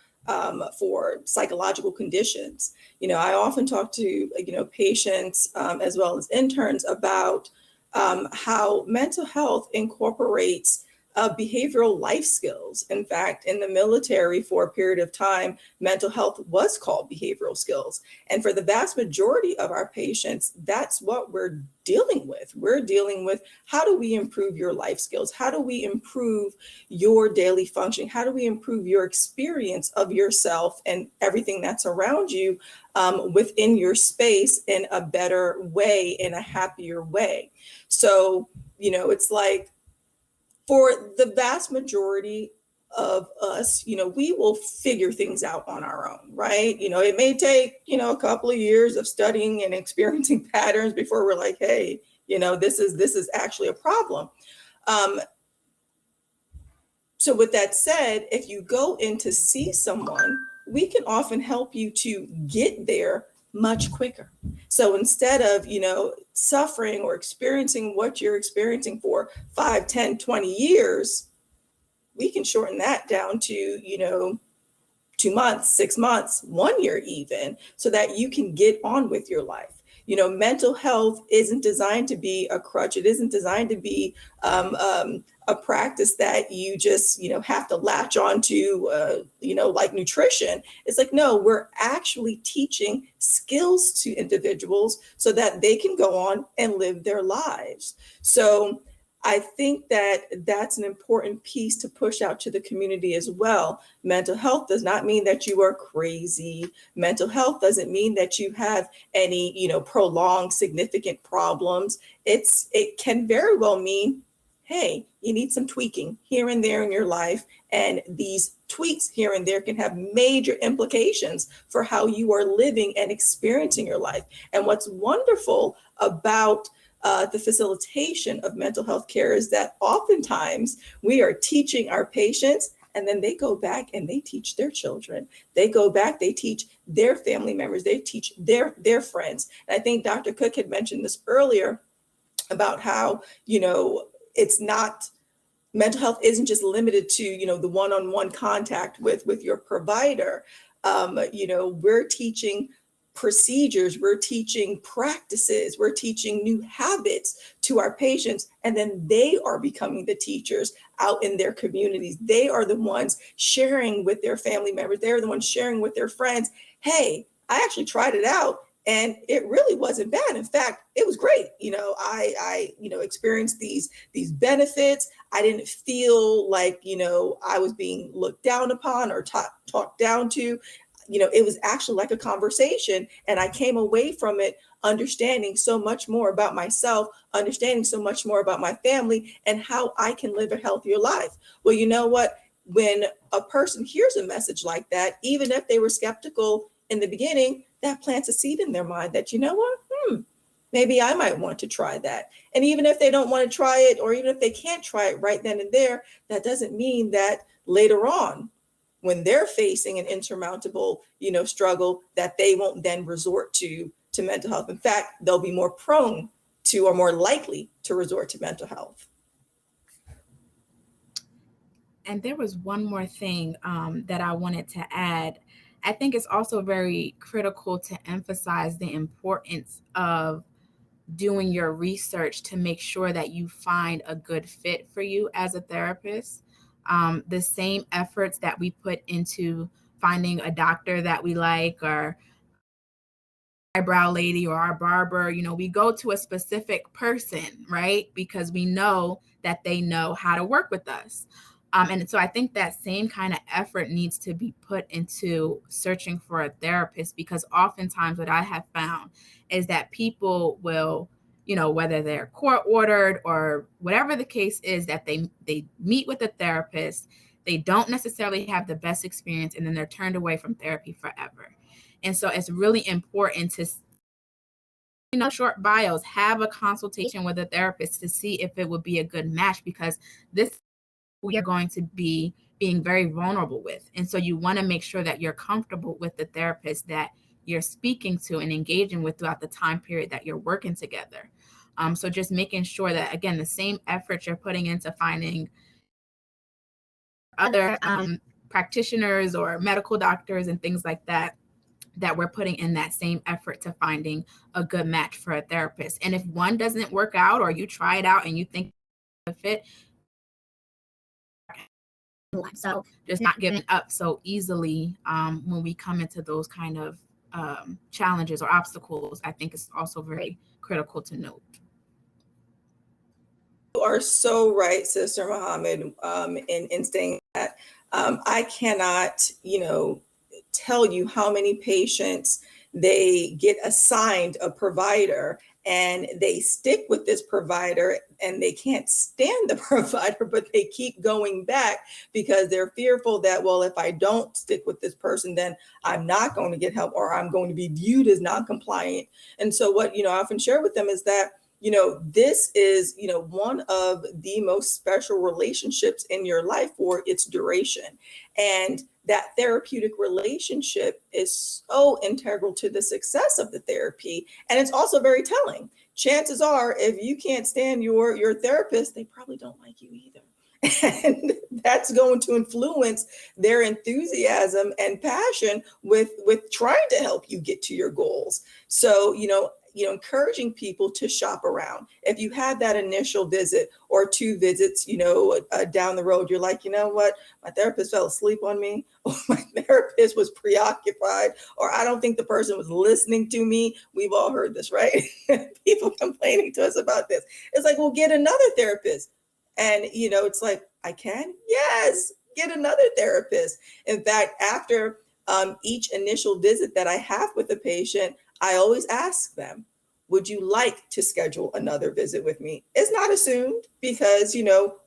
psychological conditions. I often talk to, patients as well as interns about how mental health incorporates behavioral life skills. In fact, in the military for a period of time, mental health was called behavioral skills. And for the vast majority of our patients, that's what we're dealing with. We're dealing with, how do we improve your life skills? How do we improve your daily function? How do we improve your experience of yourself and everything that's around you within your space in a better way, in a happier way? So, it's like, for the vast majority of us, we will figure things out on our own, right? It may take, a couple of years of studying and experiencing patterns before we're like, hey, this is actually a problem. So with that said, if you go in to see someone, we can often help you to get there much quicker. So instead of, suffering or experiencing what you're experiencing for 5, 10, 20 years, we can shorten that down to, 2 months, 6 months, 1 year even, so that you can get on with your life. Mental health isn't designed to be a crutch. It isn't designed to be a practice that you just, have to latch on to, like nutrition. It's like, no, we're actually teaching skills to individuals so that they can go on and live their lives. So I think that that's an important piece to push out to the community as well. Mental health does not mean that you are crazy. Mental health doesn't mean that you have any, prolonged significant problems. It can very well mean, hey, you need some tweaking here and there in your life. And these tweaks here and there can have major implications for how you are living and experiencing your life. And what's wonderful about the facilitation of mental health care is that oftentimes we are teaching our patients, and then they go back and they teach their children. They go back, they teach their family members, they teach their friends. And I think Dr. Cooke had mentioned this earlier about how, it's not, mental health isn't just limited to, the one-on-one contact with your provider. We're teaching procedures, we're teaching practices, we're teaching new habits to our patients, and then they are becoming the teachers out in their communities. They are the ones sharing with their family members. They're the ones sharing with their friends. Hey, I actually tried it out and it really wasn't bad. In fact, it was great. I experienced these benefits. I didn't feel like, I was being looked down upon or talked down to. It was actually like a conversation, and I came away from it understanding so much more about myself, understanding so much more about my family and how I can live a healthier life. Well, you know what? When a person hears a message like that, even if they were skeptical in the beginning, that plants a seed in their mind that, maybe I might want to try that. And even if they don't want to try it, or even if they can't try it right then and there, that doesn't mean that later on, when they're facing an insurmountable, struggle, that they won't then resort to mental health. In fact, they'll be more prone to, or more likely to, resort to mental health. And there was one more thing that I wanted to add. I think it's also very critical to emphasize the importance of doing your research to make sure that you find a good fit for you as a therapist. The same efforts that we put into finding a doctor that we like, or eyebrow lady, or our barber, we go to a specific person, right? Because we know that they know how to work with us. And so I think that same kind of effort needs to be put into searching for a therapist, because oftentimes what I have found is that people will, whether they're court ordered or whatever the case is, that they meet with a therapist, they don't necessarily have the best experience, and then they're turned away from therapy forever. And so it's really important to, short bios, have a consultation with a therapist to see if it would be a good match, because this we are going to be being very vulnerable with. And so you want to make sure that you're comfortable with the therapist that you're speaking to and engaging with throughout the time period that you're working together. So just making sure that, again, the same effort you're putting into finding other practitioners or medical doctors and things like that, that we're putting in that same effort to finding a good match for a therapist. And if one doesn't work out, or you try it out and you think it's a fit, life. So just not giving up so easily when we come into those kind of challenges or obstacles, I think is also very critical to note. You are so right, Sister Muhammad, in saying that. I cannot, tell you how many patients they get assigned a provider and they stick with this provider and they can't stand the provider, but they keep going back because they're fearful that, well, if I don't stick with this person, then I'm not going to get help or I'm going to be viewed as non-compliant. And so what, I often share with them is that, this is, one of the most special relationships in your life for its duration. And that therapeutic relationship is so integral to the success of the therapy. And it's also very telling. Chances are, if you can't stand your therapist, they probably don't like you either. And that's going to influence their enthusiasm and passion with trying to help you get to your goals. So, encouraging people to shop around. If you had that initial visit or two visits, down the road, you're like, you know what, my therapist fell asleep on me, or my therapist was preoccupied, or I don't think the person was listening to me. We've all heard this, right? People complaining to us about this. It's like, well, get another therapist. And, it's like, I can? Yes, get another therapist. In fact, after each initial visit that I have with a patient, I always ask them, would you like to schedule another visit with me? It's not assumed because,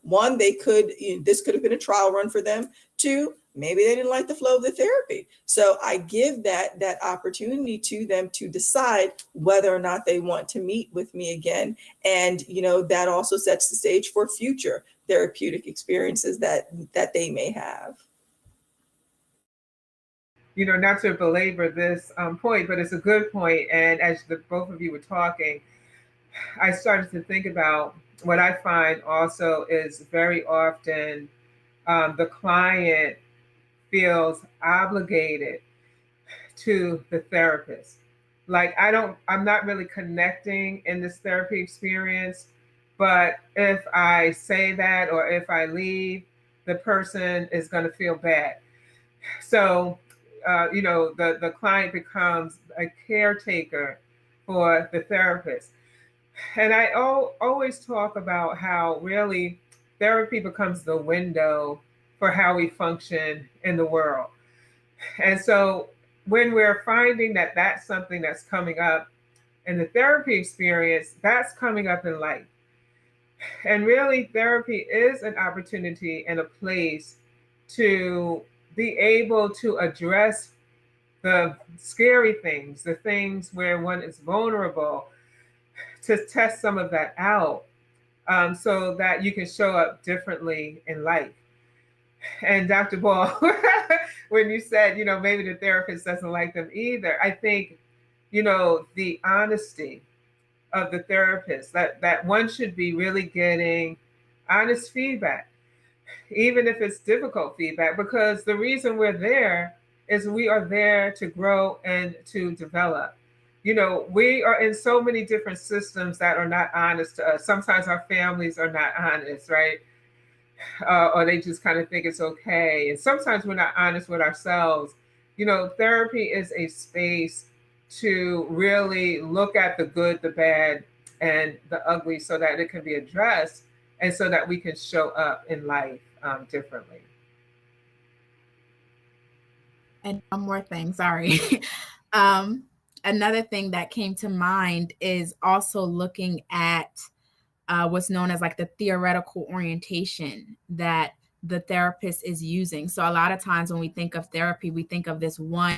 one, this could have been a trial run for them. Two, maybe they didn't like the flow of the therapy. So I give that opportunity to them to decide whether or not they want to meet with me again. And, that also sets the stage for future therapeutic experiences that they may have. Not to belabor this point, but it's a good point. And as both of you were talking, I started to think about what I find also is very often the client feels obligated to the therapist. Like I'm not really connecting in this therapy experience, but if I say that or if I leave, the person is going to feel bad. So the client becomes a caretaker for the therapist. And I always talk about how really therapy becomes the window for how we function in the world. And so when we're finding that that's something that's coming up in the therapy experience, that's coming up in life. And really, therapy is an opportunity and a place to be able to address the scary things, the things where one is vulnerable, to test some of that out so that you can show up differently in life. And Dr. Ball, when you said, maybe the therapist doesn't like them either, I think, the honesty of the therapist, that one should be really getting honest feedback, even if it's difficult feedback, because the reason we're there is we are there to grow and to develop. We are in so many different systems that are not honest to us. Sometimes our families are not honest, right? Or they just kind of think it's okay. And sometimes we're not honest with ourselves. Therapy is a space to really look at the good, the bad, and the ugly so that it can be addressed and so that we can show up in life differently. And one more thing, sorry. Another thing that came to mind is also looking at what's known as like the theoretical orientation that the therapist is using. So a lot of times when we think of therapy, we think of this one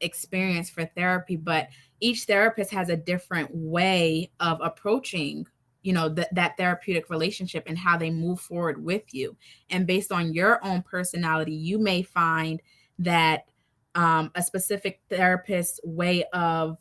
experience for therapy, but each therapist has a different way of approaching that therapeutic relationship and how they move forward with you. And based on your own personality, you may find that a specific therapist's way of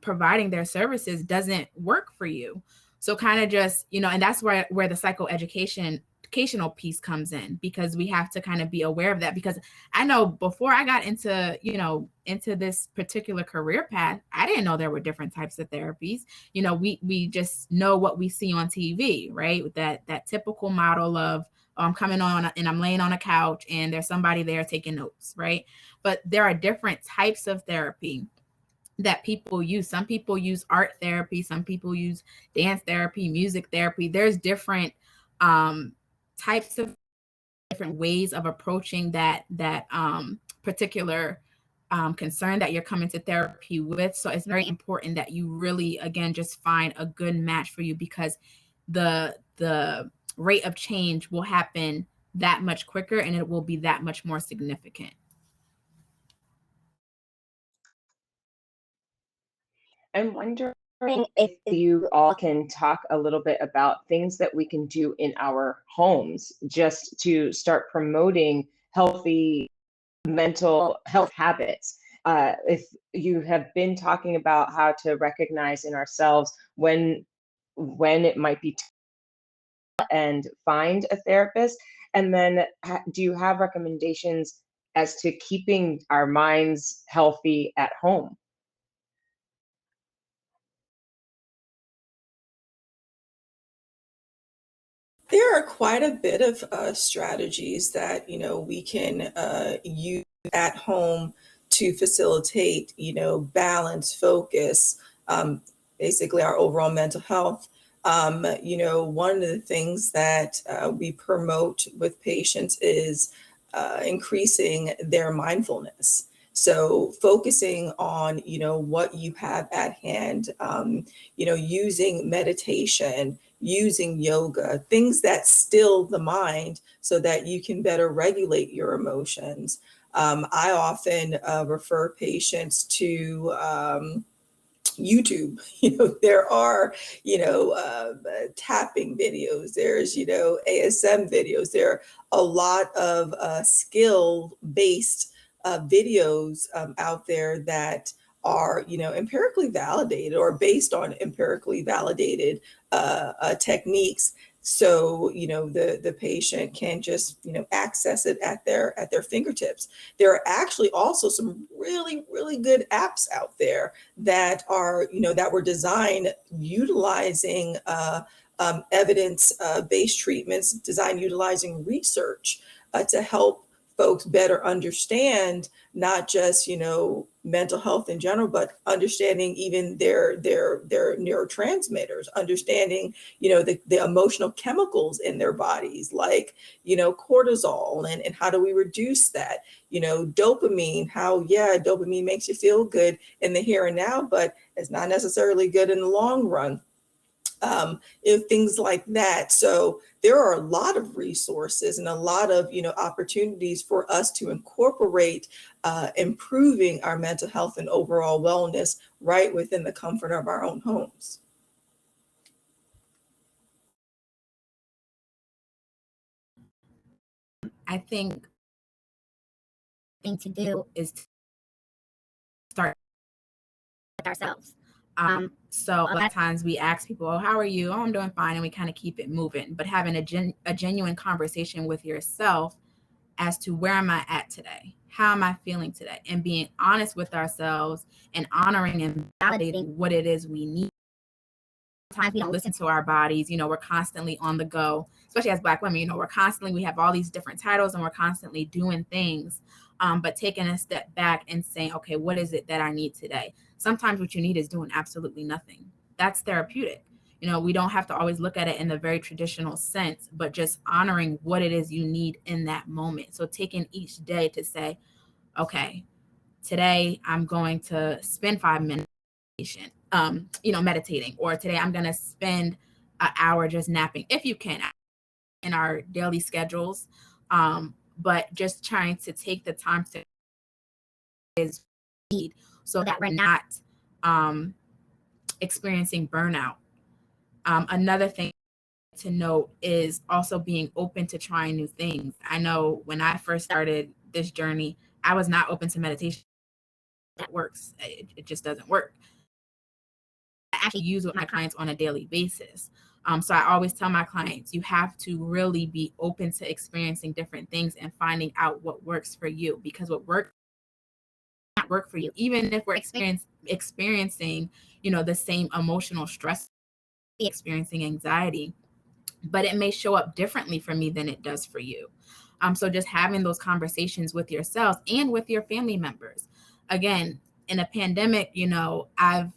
providing their services doesn't work for you. So kind of just, and that's where the psychoeducational piece comes in, because we have to kind of be aware of that. Because I know before I got into this particular career path, I didn't know there were different types of therapies. We just know what we see on TV, right? That typical model of, I'm coming on and I'm laying on a couch and there's somebody there taking notes, right? But there are different types of therapy that people use. Some people use art therapy, some people use dance therapy, music therapy. There's different types of different ways of approaching that particular concern that you're coming to therapy with. So it's very important that you really, again, just find a good match for you, because the rate of change will happen that much quicker and it will be that much more significant. I'm wondering if you all can talk a little bit about things that we can do in our homes just to start promoting healthy mental health habits. If you have been talking about how to recognize in ourselves when it might be and find a therapist, and then do you have recommendations as to keeping our minds healthy at home? There are quite a bit of strategies that we can use at home to facilitate balance, focus, basically our overall mental health. One of the things that we promote with patients is increasing their mindfulness. So focusing on what you have at hand, using meditation, using yoga, things that still the mind so that you can better regulate your emotions. I often refer patients to YouTube. There are, tapping videos, there's, ASM videos. There are a lot of skill-based videos out there that are, empirically validated or based on empirically validated techniques. So, the patient can just, access it at their fingertips. There are actually also some really, really good apps out there that are, that were designed utilizing evidence-based treatments, designed utilizing research to help folks better understand not just mental health in general, but understanding even their neurotransmitters, understanding the emotional chemicals in their bodies, like cortisol, and how do we reduce that, dopamine, how dopamine makes you feel good in the here and now, but it's not necessarily good in the long run. If things like that. So there are a lot of resources and a lot of opportunities for us to incorporate improving our mental health and overall wellness right within the comfort of our own homes. I think the thing to do is to start with ourselves. So a lot of times we ask people, oh, how are you? Oh, I'm doing fine. And we kind of keep it moving. But having a genuine conversation with yourself as to where am I at today? How am I feeling today? And being honest with ourselves and honoring and validating what it is we need. Sometimes we don't listen to our bodies. We're constantly on the go, especially as Black women. We have all these different titles and we're constantly doing things. But taking a step back and saying, okay, what is it that I need today? Sometimes what you need is doing absolutely nothing. That's therapeutic. We don't have to always look at it in the very traditional sense, but just honoring what it is you need in that moment. So taking each day to say, okay, today I'm going to spend 5 minutes meditating, or today I'm going to spend an hour just napping, if you can, in our daily schedules. But just trying to take the time to is need so that we're not experiencing burnout. Another thing to note is also being open to trying new things. I know when I first started this journey, I was not open to meditation. That works. It just doesn't work. I actually use with my clients on a daily basis. So I always tell my clients, you have to really be open to experiencing different things and finding out what works for you, because what works not work for you, even if we're experiencing the same emotional stress, experiencing anxiety. but it may show up differently for me than it does for you. So just having those conversations with yourselves and with your family members. Again, in a pandemic, I've,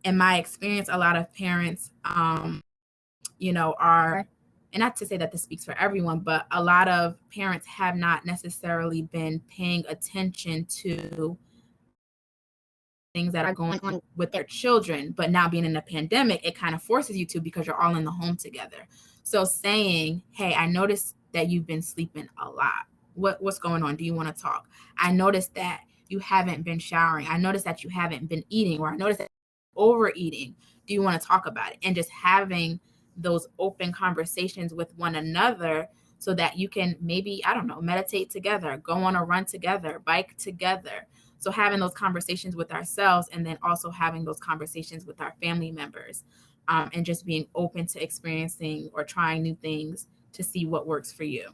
in my experience, a lot of parents, are, and not to say that this speaks for everyone, but a lot of parents have not necessarily been paying attention to things that are going on with their children. But now being in a pandemic, it kind of forces you to, because you're all in the home together. So saying, hey, I noticed that you've been sleeping a lot. What's going on? Do you want to talk? I noticed that you haven't been showering. I noticed that you haven't been eating, or I noticed that you're overeating. Do you want to talk about it? And just having those open conversations with one another, so that you can maybe, I don't know, meditate together, go on a run together, bike together. So having those conversations with ourselves, and then also having those conversations with our family members, and just being open to experiencing or trying new things to see what works for you.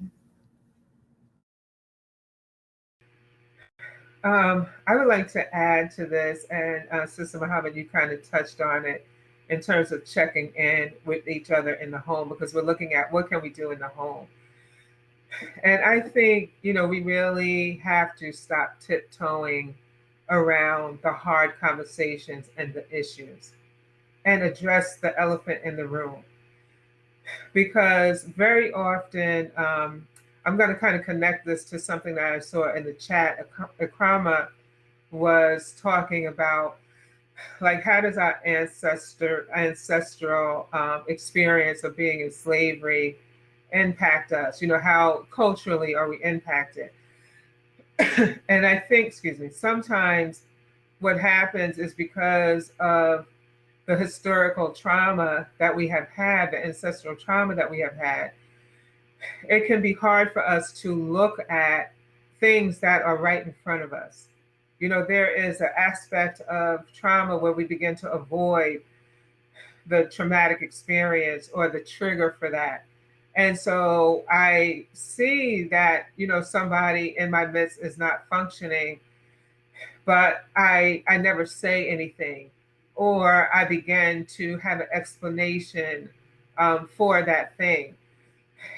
I would like to add to this, and Sister Muhammad, you kind of touched on it in terms of checking in with each other in the home, because we're looking at what can we do in the home. And I think, we really have to stop tiptoeing around the hard conversations and the issues, and address the elephant in the room. Because very often, I'm going to kind of connect this to something that I saw in the chat. Akrama was talking about, like, how does our ancestral experience of being in slavery impact us? How culturally are we impacted? And I think, sometimes what happens is because of the historical trauma that we have had, the ancestral trauma that we have had, it can be hard for us to look at things that are right in front of us. There is an aspect of trauma where we begin to avoid the traumatic experience or the trigger for that. And so I see that, somebody in my midst is not functioning, but I never say anything, or I begin to have an explanation for that thing.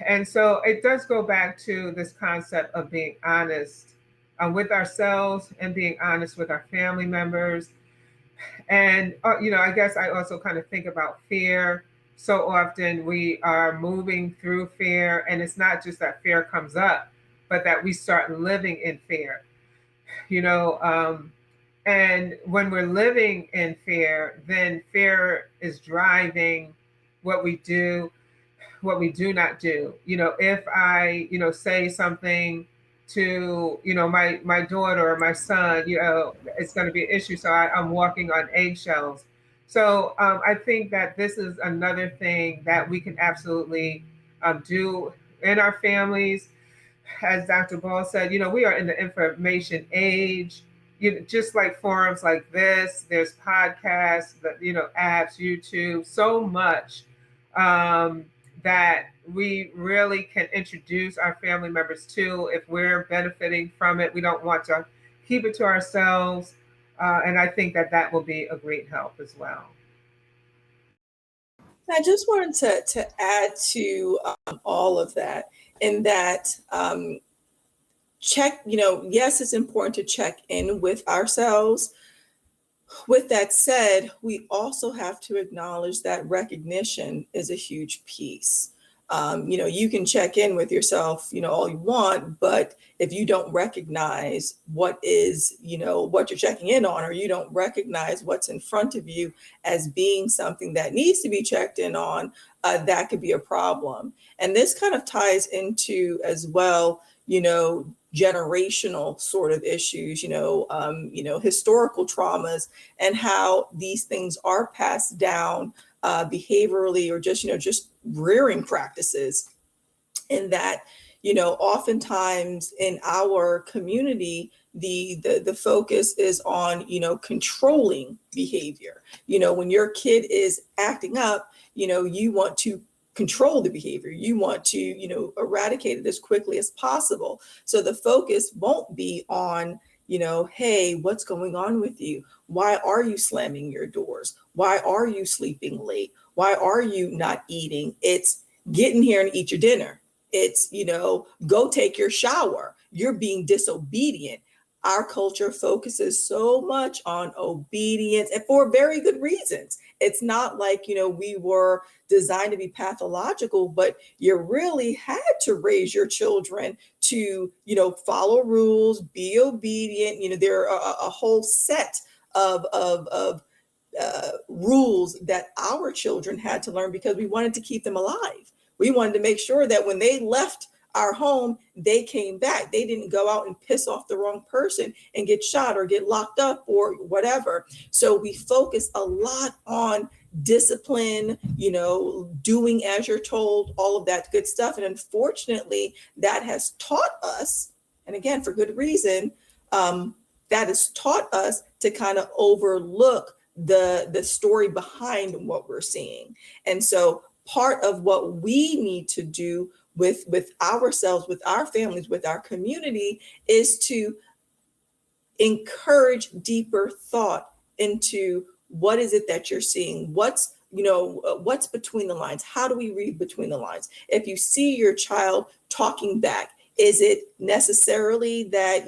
And so it does go back to this concept of being honest with ourselves, and being honest with our family members. And, I guess I also kind of think about fear. So often we are moving through fear, and it's not just that fear comes up, but that we start living in fear. And when we're living in fear, then fear is driving what we do, what we do not do. If I, say something to, my daughter or my son, it's going to be an issue. So I'm walking on eggshells. So I think that this is another thing that we can absolutely do in our families. As Dr. Ball said, we are in the information age. Just like forums like this, there's podcasts, apps, YouTube, so much that we really can introduce our family members to if we're benefiting from it. We don't want to keep it to ourselves. And I think that will be a great help as well. I just wanted to add to all of that, in that check, yes, it's important to check in with ourselves. With that said, we also have to acknowledge that recognition is a huge piece. You can check in with yourself, all you want, but if you don't recognize what is, what you're checking in on, or you don't recognize what's in front of you as being something that needs to be checked in on, that could be a problem. And this kind of ties into as well, generational sort of issues, historical traumas, and how these things are passed down behaviorally, or just rearing practices. In that, oftentimes in our community, the focus is on, controlling behavior. When your kid is acting up, you want to control the behavior. You want to, eradicate it as quickly as possible. So the focus won't be on, hey, what's going on with you? Why are you slamming your doors? Why are you sleeping late? Why are you not eating? It's, get in here and eat your dinner. It's, go take your shower. You're being disobedient. Our culture focuses so much on obedience, and for very good reasons. It's not like, we were designed to be pathological, but you really had to raise your children to, follow rules, be obedient. There are a whole set of rules that our children had to learn because we wanted to keep them alive. We wanted to make sure that when they left our home, they came back. They didn't go out and piss off the wrong person and get shot or get locked up or whatever. So we focus a lot on discipline, doing as you're told, all of that good stuff. And unfortunately, that has taught us, and again, for good reason, that has taught us to kind of overlook the story behind what we're seeing. And so part of what we need to do with ourselves, with our families, with our community, is to encourage deeper thought into what is it that you're seeing? What's between the lines? How do we read between the lines? If you see your child talking back, is it necessarily that,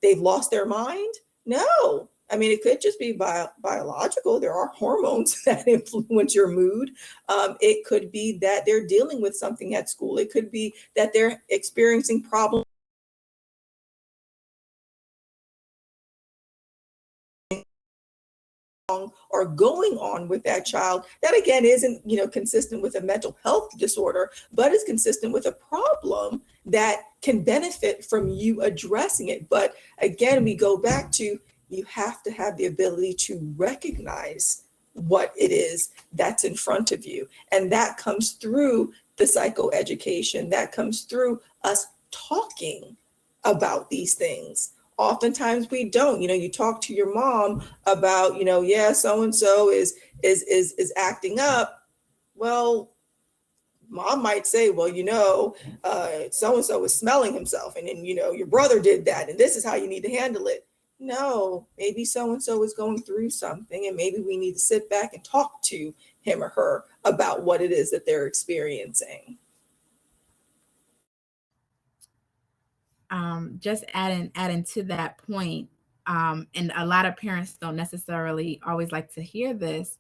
they've lost their mind? No. I mean, it could just be biological. There are hormones that influence your mood. It could be that they're dealing with something at school. It could be that they're experiencing problems or going on with that child that, again, isn't, consistent with a mental health disorder, but is consistent with a problem that can benefit from you addressing it. But again, we go back to, you have to have the ability to recognize what it is that's in front of you. And that comes through the psychoeducation, that comes through us talking about these things. Oftentimes we don't. You talk to your mom about, yeah, so-and-so is acting up. Well, mom might say, well, so-and-so is smelling himself. And then, your brother did that. And this is how you need to handle it. No, maybe so-and-so is going through something, and maybe we need to sit back and talk to him or her about what it is that they're experiencing. Just adding to that point, and a lot of parents don't necessarily always like to hear this,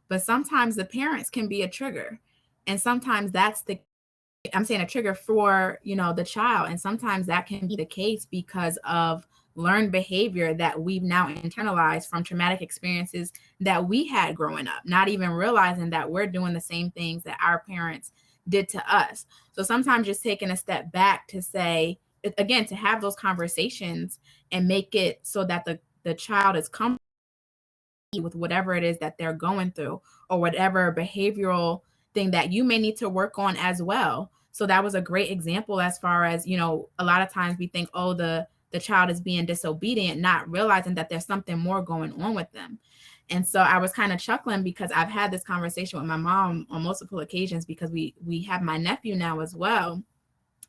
but sometimes the parents can be a trigger, and sometimes I'm saying a trigger for, the child, and sometimes that can be the case because of learned behavior that we've now internalized from traumatic experiences that we had growing up, not even realizing that we're doing the same things that our parents did to us. So sometimes just taking a step back to say, again, to have those conversations and make it so that the child is comfortable with whatever it is that they're going through, or whatever behavioral thing that you may need to work on as well. So that was a great example as far as, a lot of times we think, oh, the child is being disobedient, not realizing that there's something more going on with them. And so I was kind of chuckling because I've had this conversation with my mom on multiple occasions, because we have my nephew now as well.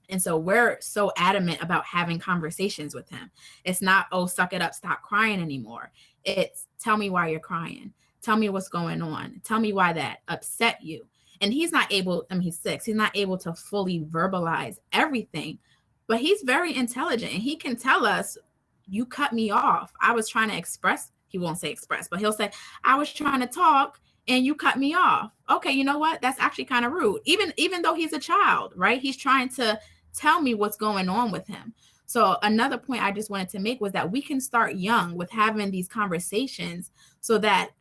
And so we're so adamant about having conversations with him. It's not, oh, suck it up, stop crying anymore. It's, tell me why you're crying. Tell me what's going on. Tell me why that upset you. And he's not able, he's 6. He's not able to fully verbalize everything, but he's very intelligent, and he can tell us, you cut me off. I was trying to express, he won't say express, but he'll say, I was trying to talk and you cut me off. Okay, you know what? That's actually kind of rude. Even though he's a child, right? He's trying to tell me what's going on with him. So another point I just wanted to make was that we can start young with having these conversations, so that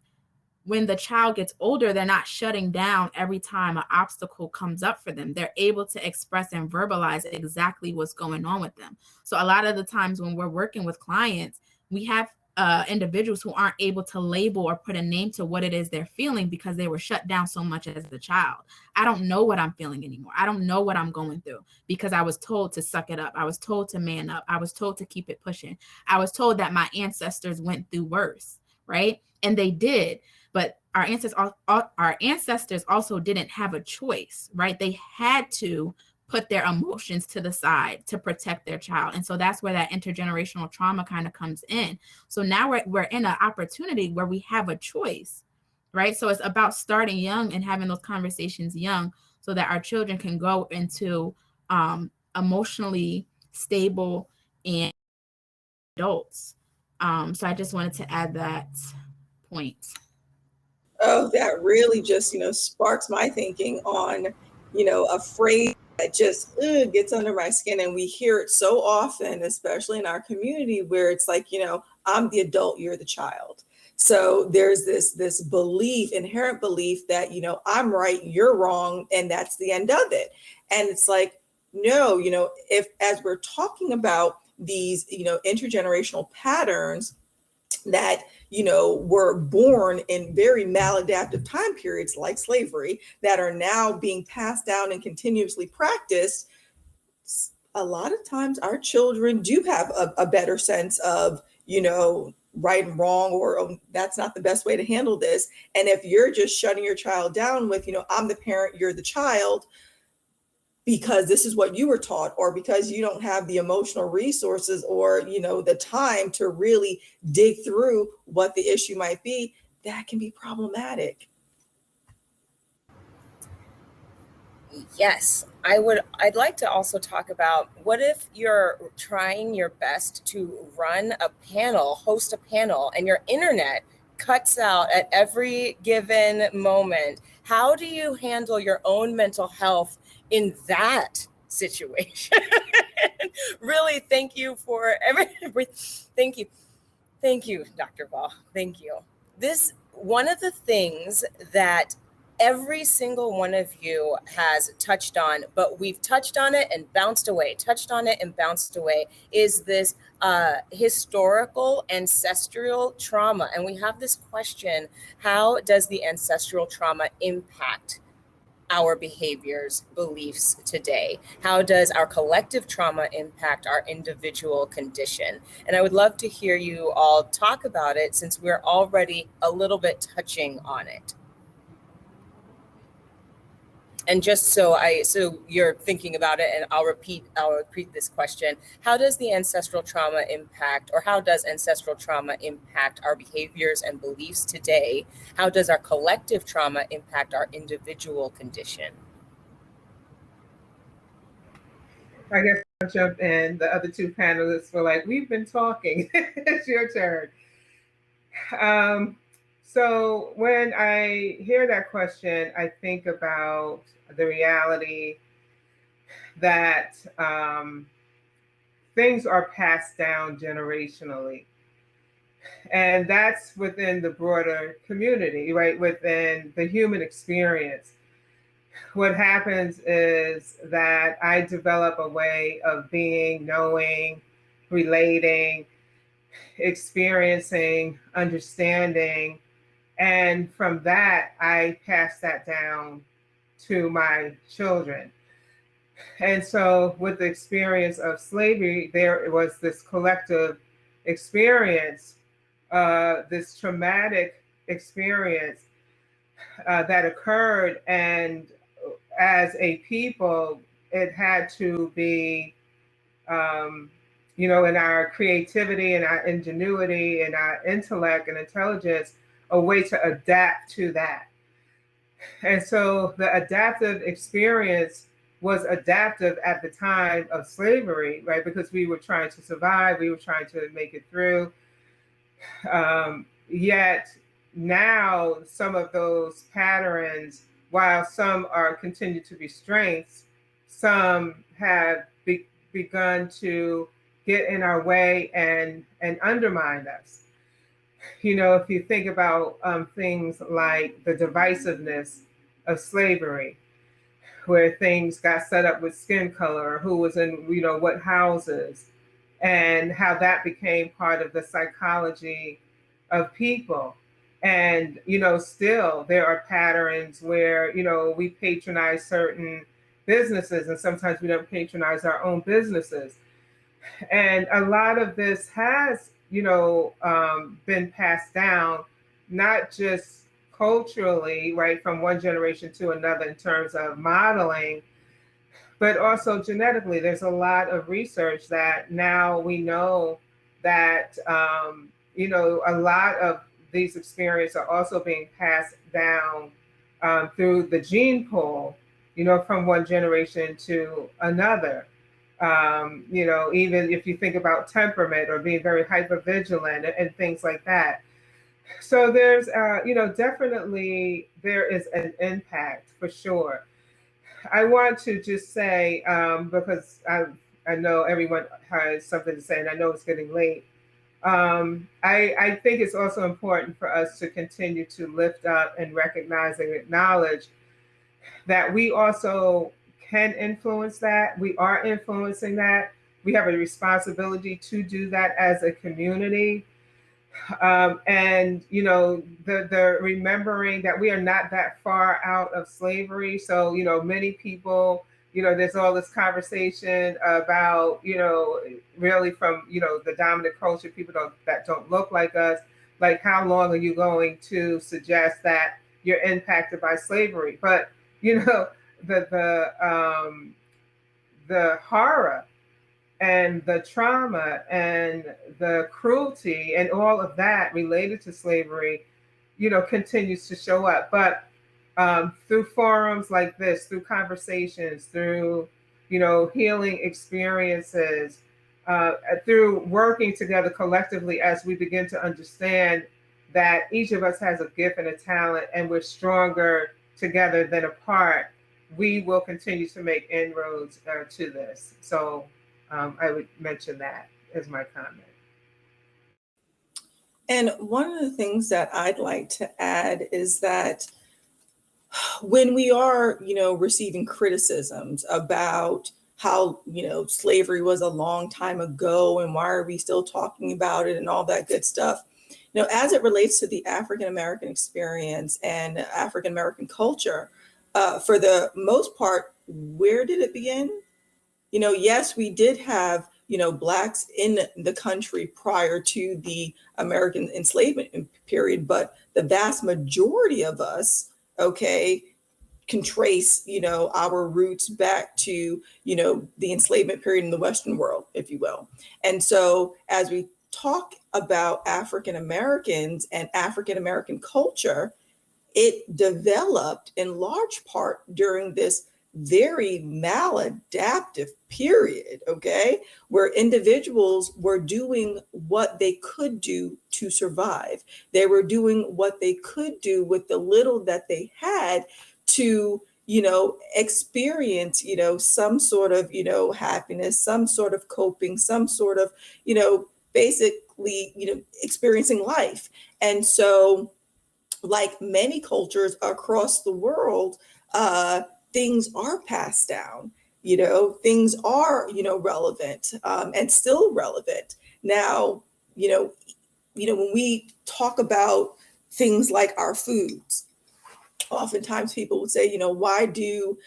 when the child gets older, they're not shutting down every time an obstacle comes up for them. They're able to express and verbalize exactly what's going on with them. So a lot of the times when we're working with clients, we have individuals who aren't able to label or put a name to what it is they're feeling because they were shut down so much as a child. I don't know what I'm feeling anymore. I don't know what I'm going through because I was told to suck it up. I was told to man up. I was told to keep it pushing. I was told that my ancestors went through worse, right? And they did. But our ancestors also didn't have a choice, right? They had to put their emotions to the side to protect their child. And so that's where that intergenerational trauma kind of comes in. So now we're in an opportunity where we have a choice, right? So it's about starting young and having those conversations young so that our children can go into emotionally stable and adults. So I just wanted to add that point. Oh, that really just, sparks my thinking on, a phrase that just gets under my skin. And we hear it so often, especially in our community, where it's like, I'm the adult, you're the child. So there's this belief, inherent belief that, I'm right, you're wrong, and that's the end of it. And it's like, no, if as we're talking about these, intergenerational patterns that were born in very maladaptive time periods like slavery that are now being passed down and continuously practiced, a lot of times our children do have a better sense of right and wrong, or that's not the best way to handle this. And if you're just shutting your child down with I'm the parent, you're the child, because this is what you were taught, or because you don't have the emotional resources or the time to really dig through what the issue might be, that can be problematic. Yes, I'd like to also talk about, what if you're trying your best to run a panel, host a panel, and your internet cuts out at every given moment? How do you handle your own mental health in that situation? Really, thank you for everything. Thank you, Dr. Ball. Thank you. One of the things that every single one of you has touched on, but we've touched on it and bounced away, touched on it and bounced away, is this historical ancestral trauma. And we have this question: how does the ancestral trauma impact our behaviors, beliefs today? How does our collective trauma impact our individual condition? And I would love to hear you all talk about it, since we're already a little bit touching on it. And just so you're thinking about it, and I'll repeat this question: how does the ancestral trauma impact, or how does ancestral trauma impact our behaviors and beliefs today? How does our collective trauma impact our individual condition? I guess I'll jump in. The other two panelists were like, we've been talking. It's your turn. So when I hear that question, I think about the reality that things are passed down generationally. And that's within the broader community, right? Within the human experience. What happens is that I develop a way of being, knowing, relating, experiencing, understanding. And from that, I pass that down to my children. And so with the experience of slavery, there was this collective experience, this traumatic experience that occurred. And as a people, it had to be, in our creativity and our ingenuity and our intellect and intelligence, a way to adapt to that. And so the adaptive experience was adaptive at the time of slavery, right? Because we were trying to survive, we were trying to make it through. Yet now some of those patterns, while some are continue to be strengths, some have begun to get in our way and undermine us. If you think about things like the divisiveness of slavery, where things got set up with skin color, who was in, what houses, and how that became part of the psychology of people. And, still there are patterns where, we patronize certain businesses, and sometimes we don't patronize our own businesses. And a lot of this has, been passed down, not just culturally, right, from one generation to another in terms of modeling, but also genetically. There's a lot of research that now we know that, a lot of these experiences are also being passed down through the gene pool. from one generation to another. Even if you think about temperament or being very hypervigilant and things like that. So there's, definitely there is an impact for sure. I want to just say, because I know everyone has something to say, and I know it's getting late. I think it's also important for us to continue to lift up and recognize and acknowledge that we also can influence that. We are influencing that. We have a responsibility to do that as a community. And the remembering that we are not that far out of slavery. So many people, there's all this conversation about really from the dominant culture, people that don't look like us. Like, how long are you going to suggest that you're impacted by slavery? But the horror and the trauma and the cruelty and all of that related to slavery, continues to show up. But through forums like this, through conversations, through, healing experiences, through working together collectively as we begin to understand that each of us has a gift and a talent and we're stronger together than apart, we will continue to make inroads to this. So I would mention that as my comment. And one of the things that I'd like to add is that when we are, receiving criticisms about how, slavery was a long time ago and why are we still talking about it and all that good stuff, as it relates to the African American experience and African American culture, for the most part, where did it begin? Yes, we did have, Blacks in the country prior to the American enslavement period, but the vast majority of us, can trace, our roots back to, the enslavement period in the Western world, if you will. And so as we talk about African Americans and African American culture, it developed in large part during this very maladaptive period, where individuals were doing what they could do to survive. They were doing what they could do with the little that they had to, experience, some sort of, happiness, some sort of coping, some sort of, basically, experiencing life. And so, like many cultures across the world, things are passed down, things are, relevant and still relevant. Now, when we talk about things like our foods, oftentimes people would say, why do,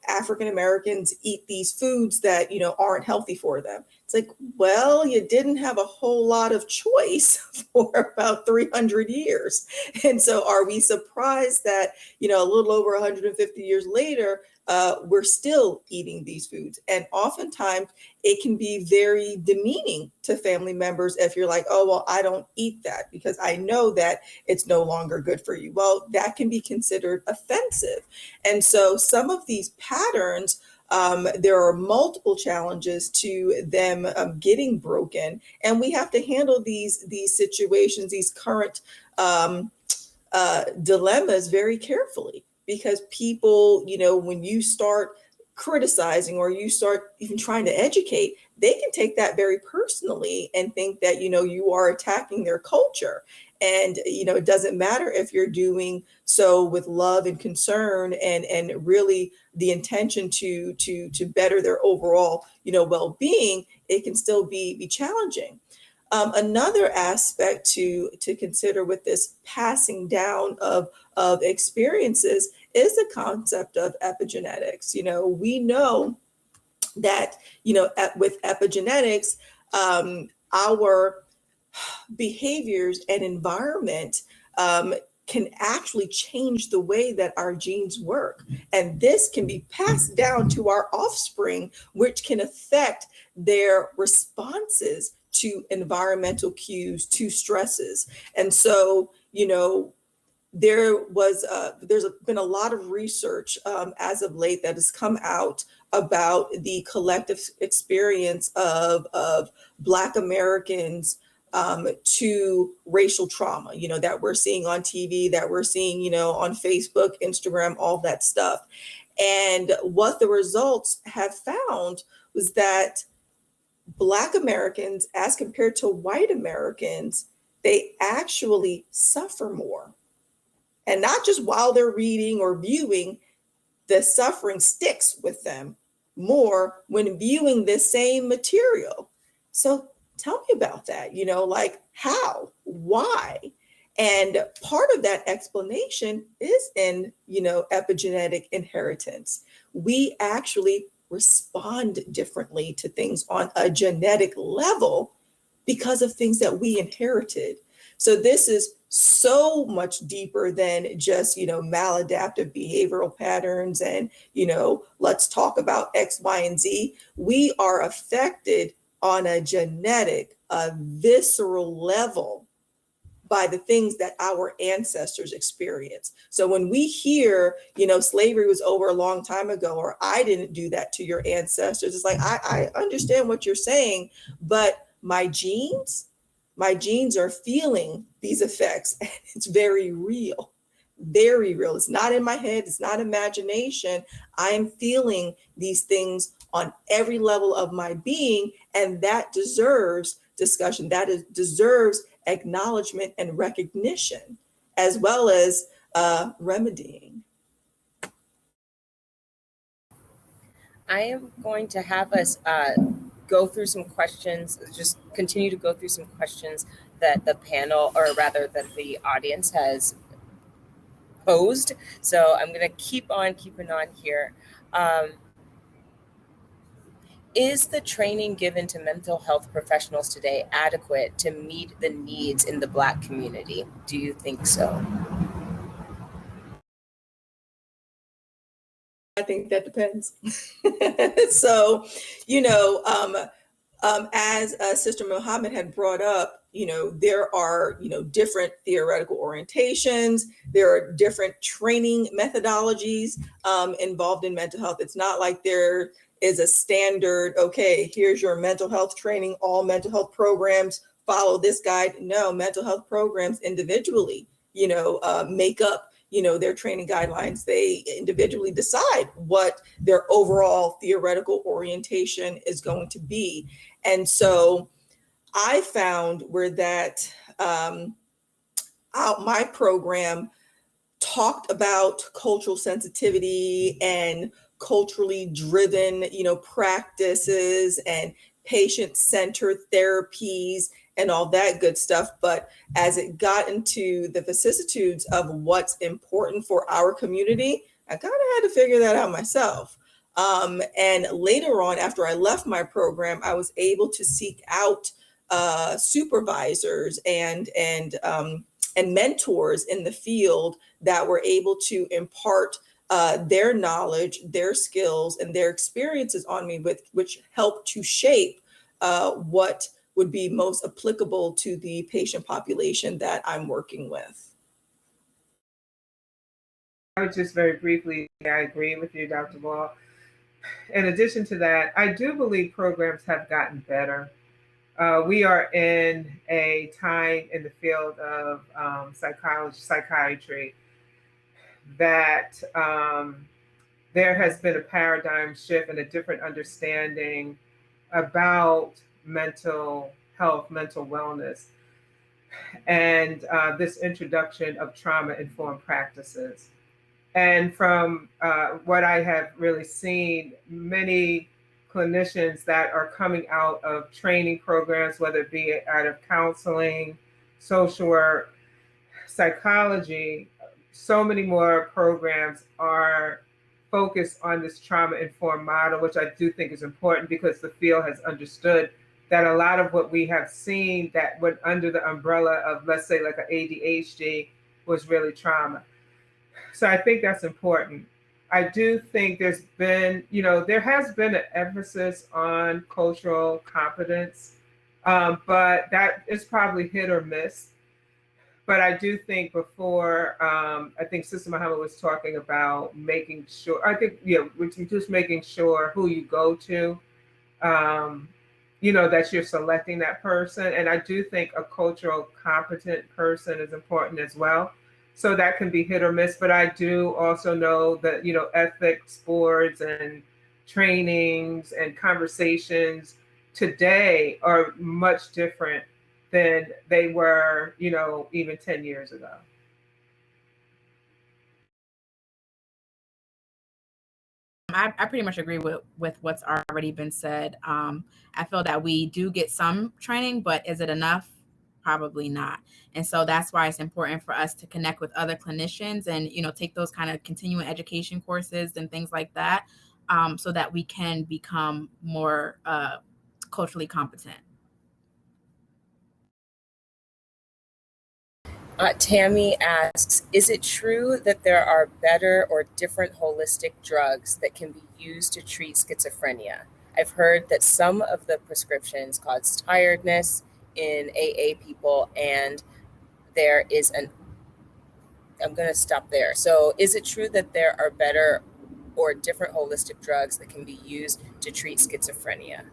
African Americans eat these foods that, aren't healthy for them? It's like, well, you didn't have a whole lot of choice for about 300 years. And so are we surprised that, a little over 150 years later, we're still eating these foods? And oftentimes it can be very demeaning to family members if you're like, oh, well, I don't eat that because I know that it's no longer good for you. Well, that can be considered offensive. And so some of these patterns, there are multiple challenges to them getting broken. And we have to handle these situations, these current dilemmas very carefully. Because people, when you start criticizing or you start even trying to educate, they can take that very personally and think that, you are attacking their culture. And, it doesn't matter if you're doing so with love and concern and really the intention to better their overall, well-being, it can still be challenging. Another aspect to consider with this passing down of experiences is the concept of epigenetics. We know that, with epigenetics, our behaviors and environment can actually change the way that our genes work. And this can be passed down to our offspring, which can affect their responses to environmental cues, to stresses. And so, there's been a lot of research as of late that has come out about the collective experience of Black Americans to racial trauma, that we're seeing on TV, that we're seeing, on Facebook, Instagram, all that stuff. And what the results have found was that Black Americans, as compared to white Americans, they actually suffer more. And not just while they're reading or viewing, the suffering sticks with them more when viewing the same material. So tell me about that, like how, why? And part of that explanation is in, epigenetic inheritance. We actually respond differently to things on a genetic level because of things that we inherited. So this is so much deeper than just, maladaptive behavioral patterns and, let's talk about X, Y, and Z. We are affected on a genetic, a visceral level by the things that our ancestors experienced. So when we hear, slavery was over a long time ago, or I didn't do that to your ancestors, it's like, I understand what you're saying, but my genes are feeling these effects, and it's very real, very real. It's not in my head, it's not imagination. I am feeling these things on every level of my being, and that deserves discussion. That deserves acknowledgement and recognition, as well as remedying. I am going to have us go through some questions, just continue to go through some questions that the panel, or rather that the audience has posed. So I'm going to keep on keeping on here. Is the training given to mental health professionals today adequate to meet the needs in the Black community? Do you think so? I think that depends. So, as Sister Muhammad had brought up, there are, different theoretical orientations. There are different training methodologies involved in mental health. It's not like there is a standard, okay, here's your mental health training, all mental health programs follow this guide. No, mental health programs individually, make up their training guidelines. They individually decide what their overall theoretical orientation is going to be. And so I found where that my program talked about cultural sensitivity and culturally driven, practices and patient-centered therapies and all that good stuff. But as it got into the vicissitudes of what's important for our community, I kind of had to figure that out myself. And later on, after I left my program, I was able to seek out supervisors and mentors in the field that were able to impart their knowledge, their skills, and their experiences on me, which helped to shape what would be most applicable to the patient population that I'm working with. I would just very briefly, I agree with you, Dr. Ball. In addition to that, I do believe programs have gotten better. We are in a time in the field of psychiatry, that there has been a paradigm shift and a different understanding about mental health, mental wellness, and this introduction of trauma-informed practices. And from what I have really seen, many clinicians that are coming out of training programs, whether it be out of counseling, social work, psychology, so many more programs are focused on this trauma-informed model, which I do think is important because the field has understood that a lot of what we have seen that went under the umbrella of, let's say, like an ADHD was really trauma. So I think that's important. I do think there's been, there has been an emphasis on cultural competence, but that is probably hit or miss. But I do think before, I think Sister Muhammad was talking about making sure, I think, just making sure who you go to, um, that you're selecting that person. And I do think a cultural competent person is important as well. So that can be hit or miss. But I do also know that, ethics boards and trainings and conversations today are much different than they were, even 10 years ago. I pretty much agree with what's already been said. I feel that we do get some training, but is it enough? Probably not. And so that's why it's important for us to connect with other clinicians and, take those kind of continuing education courses and things like that, so that we can become more culturally competent. Tammy asks, is it true that there are better or different holistic drugs that can be used to treat schizophrenia? I've heard that some of the prescriptions cause tiredness in AA people, and there is I'm going to stop there. So is it true that there are better or different holistic drugs that can be used to treat schizophrenia?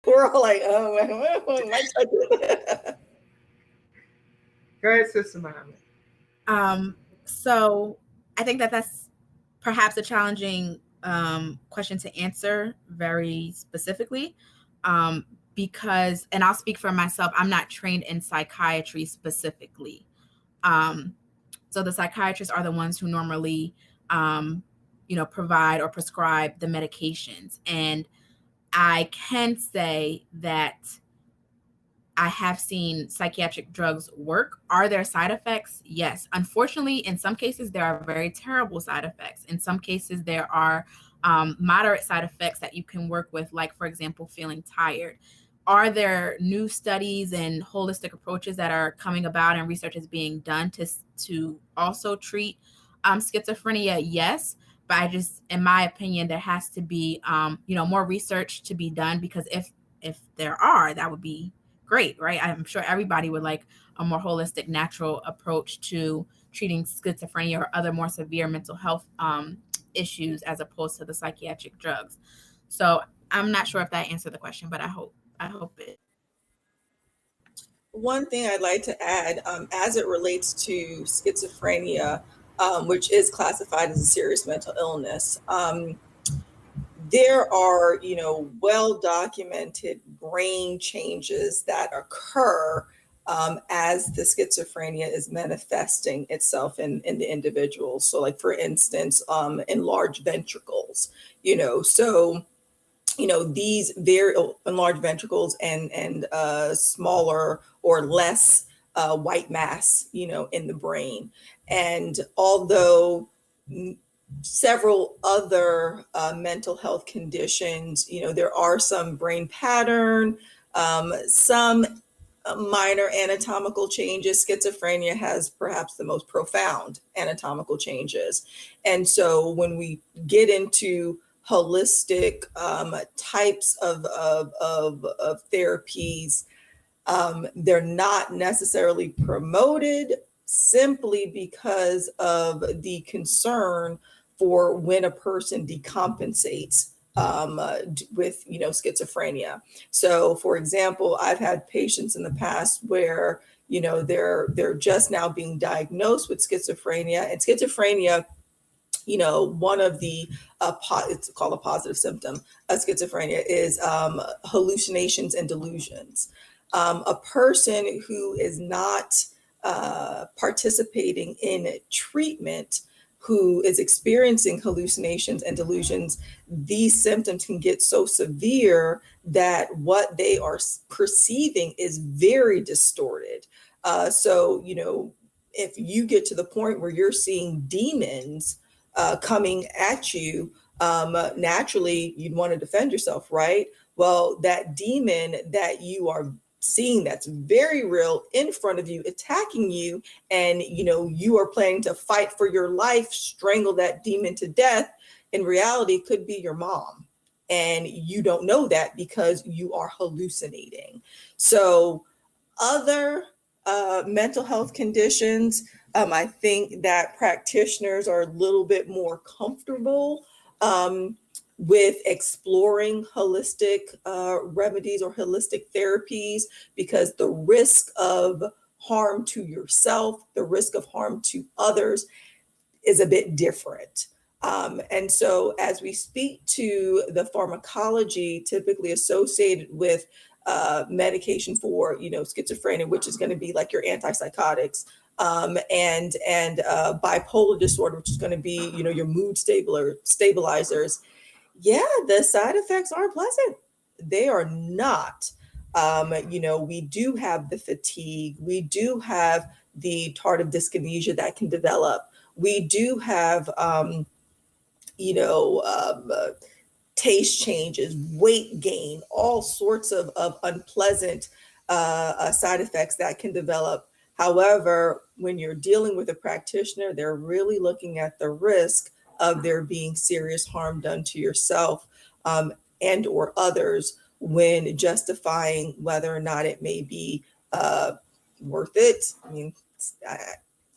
We're all like, oh, my touch. Go ahead, Sister Muhammad. So I think that's perhaps a challenging question to answer very specifically, because, and I'll speak for myself, I'm not trained in psychiatry specifically. So the psychiatrists are the ones who normally, provide or prescribe the medications. And I can say that I have seen psychiatric drugs work. Are there side effects? Yes. Unfortunately, in some cases, there are very terrible side effects. In some cases, there are moderate side effects that you can work with, like, for example, feeling tired. Are there new studies and holistic approaches that are coming about and research is being done to also treat schizophrenia? Yes. But in my opinion, there has to be, more research to be done, because if there are, that would be great, right? I'm sure everybody would like a more holistic, natural approach to treating schizophrenia or other more severe mental health issues as opposed to the psychiatric drugs. So I'm not sure if that answered the question, but I hope it. One thing I'd like to add, as it relates to schizophrenia, which is classified as a serious mental illness, there are, well-documented brain changes that occur as the schizophrenia is manifesting itself in the individual. So, like, for instance, enlarged ventricles, so these very enlarged ventricles and smaller or less white mass, in the brain. And although several other mental health conditions, there are some brain pattern, some minor anatomical changes. Schizophrenia has perhaps the most profound anatomical changes. And so when we get into holistic types of therapies, they're not necessarily promoted simply because of the concern for when a person decompensates with schizophrenia. So, for example, I've had patients in the past where they're just now being diagnosed with schizophrenia, and schizophrenia, one of the it's called a positive symptom of schizophrenia is hallucinations and delusions. A person who is not participating in treatment, who is experiencing hallucinations and delusions, these symptoms can get so severe that what they are perceiving is very distorted. So, if you get to the point where you're seeing demons coming at you, naturally you'd want to defend yourself, right? Well, that demon that you are seeing that's very real in front of you, attacking you, and you are planning to fight for your life, strangle that demon to death, in reality could be your mom, and you don't know that because you are hallucinating. So other mental health conditions, I think that practitioners are a little bit more comfortable with exploring holistic remedies or holistic therapies, because the risk of harm to yourself, the risk of harm to others is a bit different. And so as we speak to the pharmacology typically associated with medication for, schizophrenia, which is going to be like your antipsychotics, and bipolar disorder, which is going to be, your mood stabilizers. Yeah, the side effects aren't pleasant. They are not. We do have the fatigue. We do have the tardive dyskinesia that can develop. We do have, taste changes, weight gain, all sorts of unpleasant side effects that can develop. However, when you're dealing with a practitioner, they're really looking at the risk of there being serious harm done to yourself and or others when justifying whether or not it may be worth it. I mean,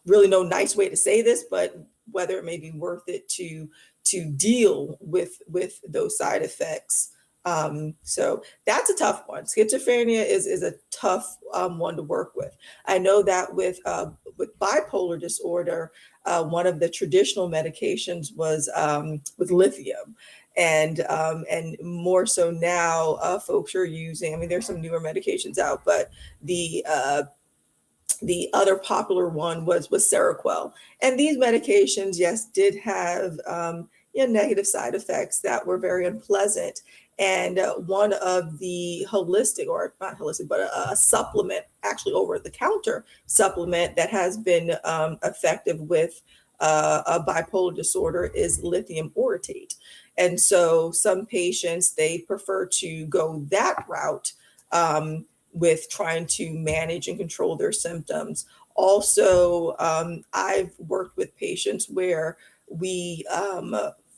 really no nice way to say this, but whether it may be worth it to deal with those side effects. So that's a tough one. Schizophrenia is a tough one to work with. I know that with bipolar disorder, one of the traditional medications was with lithium. And more so now, folks are using, I mean, there's some newer medications out, but the other popular one was Seroquel. And these medications, yes, did have negative side effects that were very unpleasant. And one of the holistic, or not holistic, but a supplement, actually over the counter supplement that has been effective with a bipolar disorder is lithium orotate. And so some patients, they prefer to go that route with trying to manage and control their symptoms. Also, I've worked with patients where we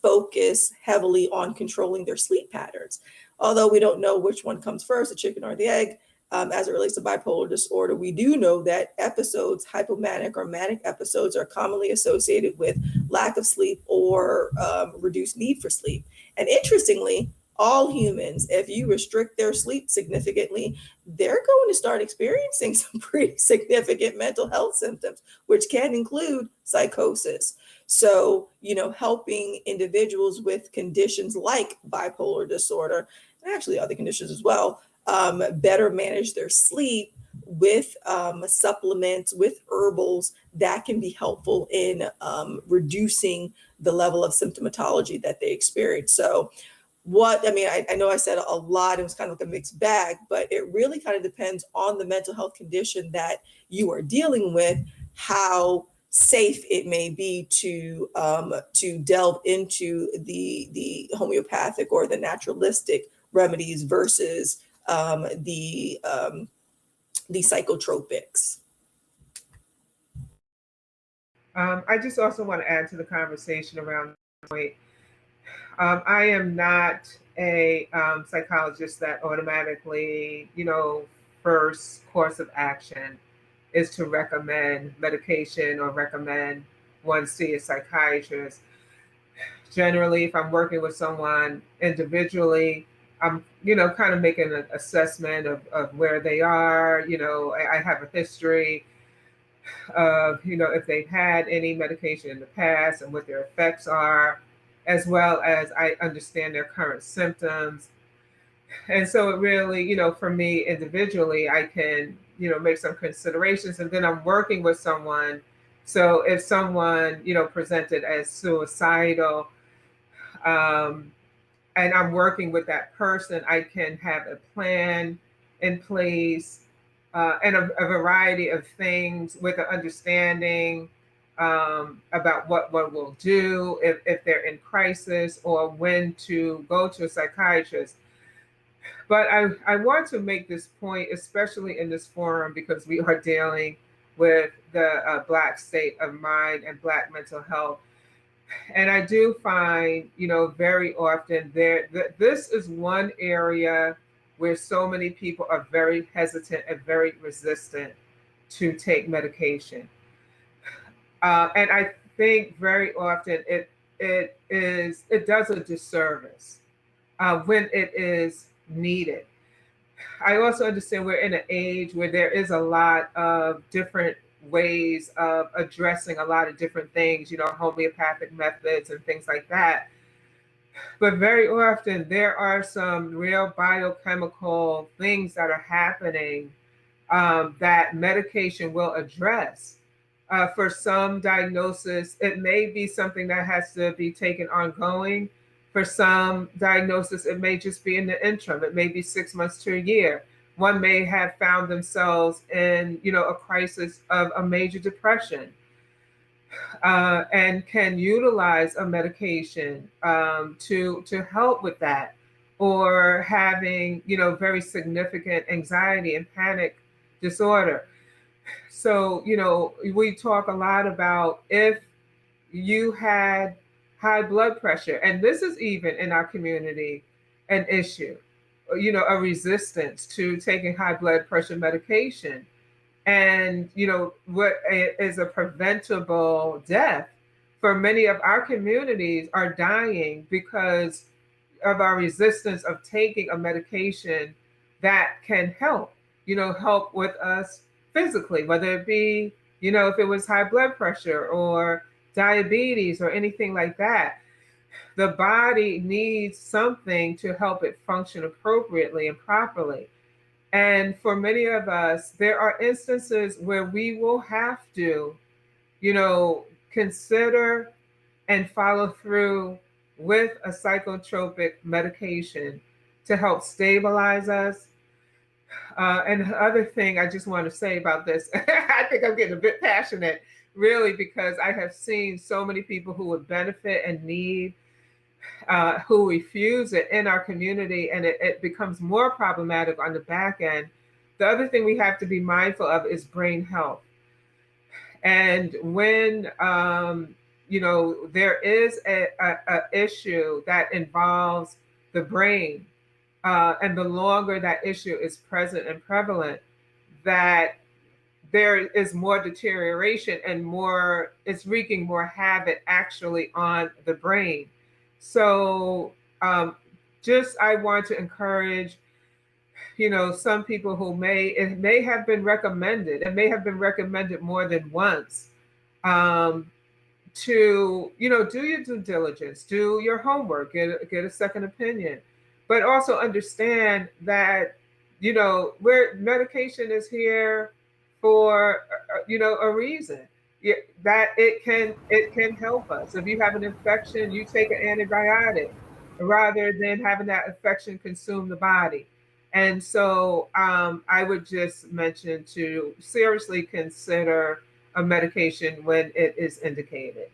focus heavily on controlling their sleep patterns. Although we don't know which one comes first, the chicken or the egg, as it relates to bipolar disorder, we do know that episodes, hypomanic or manic episodes, are commonly associated with lack of sleep or reduced need for sleep. And interestingly, all humans, if you restrict their sleep significantly, they're going to start experiencing some pretty significant mental health symptoms, which can include psychosis. So, helping individuals with conditions like bipolar disorder, and actually other conditions as well, better manage their sleep with supplements, with herbals that can be helpful in reducing the level of symptomatology that they experience. So I know I said a lot, it was kind of like a mixed bag, but it really kind of depends on the mental health condition that you are dealing with, how safe it may be to delve into the homeopathic or the naturalistic remedies versus the psychotropics. I just also want to add to the conversation around the point. I am not a psychologist that automatically, first course of action is to recommend medication or recommend one see a psychiatrist. Generally, if I'm working with someone individually, I'm, kind of making an assessment of where they are. I have a history of, if they've had any medication in the past and what their effects are, as well as I understand their current symptoms. And so it really, for me individually, I can, make some considerations, and then I'm working with someone. So if someone, presented as suicidal, and I'm working with that person, I can have a plan in place and a variety of things with an understanding about what we'll do if they're in crisis, or when to go to a psychiatrist. But I want to make this point, especially in this forum, because we are dealing with the Black state of mind and Black mental health. And I do find, very often this is one area where so many people are very hesitant and very resistant to take medication. And I think very often it does a disservice when it is needed. I also understand we're in an age where there is a lot of different ways of addressing a lot of different things, homeopathic methods and things like that. But very often there are some real biochemical things that are happening that medication will address. For some diagnosis, it may be something that has to be taken ongoing. For some diagnosis, it may just be in the interim. It may be 6 months to a year. One may have found themselves in, a crisis of a major depression, and can utilize a medication to help with that, or having, very significant anxiety and panic disorder. So, we talk a lot about if you had high blood pressure, and this is even in our community an issue, a resistance to taking high blood pressure medication. And, what is a preventable death for many of our communities are dying because of our resistance of taking a medication that can help, help with us physically, whether it be, if it was high blood pressure or diabetes or anything like that. The body needs something to help it function appropriately and properly. And for many of us, there are instances where we will have to, consider and follow through with a psychotropic medication to help stabilize us. And the other thing I just want to say about this, I think I'm getting a bit passionate, really, because I have seen so many people who would benefit and need, who refuse it in our community, and it becomes more problematic on the back end. The other thing we have to be mindful of is brain health. And when there is a issue that involves the brain, and the longer that issue is present and prevalent, that there is more deterioration and it's wreaking more havoc actually on the brain. So I want to encourage, some people who it may have been recommended, more than once, to, do your due diligence, do your homework, get a second opinion, but also understand that, where medication is here for, a reason. Yeah, that it can help us. If you have an infection, you take an antibiotic rather than having that infection consume the body. And so I would just mention to seriously consider a medication when it is indicated.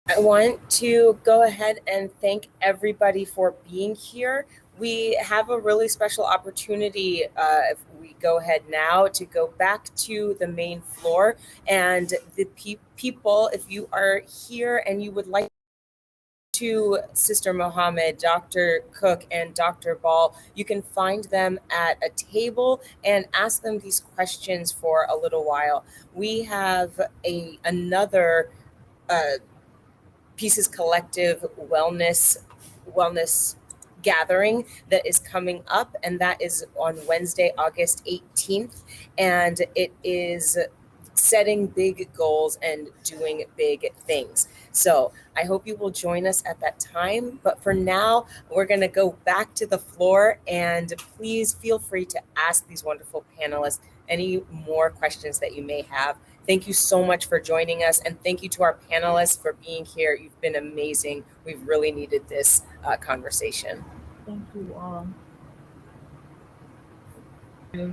I want to go ahead and thank everybody for being here. We have a really special opportunity, if we go ahead now, to go back to the main floor. And the people, if you are here and you would like to Sister Muhammad, Dr. Cooke, and Dr. Ball, you can find them at a table and ask them these questions for a little while. We have another PEACES Collective wellness gathering that is coming up, and that is on Wednesday, August 18th, and it is setting big goals and doing big things. So I hope you will join us at that time. But for now, we're going to go back to the floor, and please feel free to ask these wonderful panelists any more questions that you may have. Thank you so much for joining us, and thank you to our panelists for being here. You've been amazing. We've really needed this conversation. Thank you all. Yeah.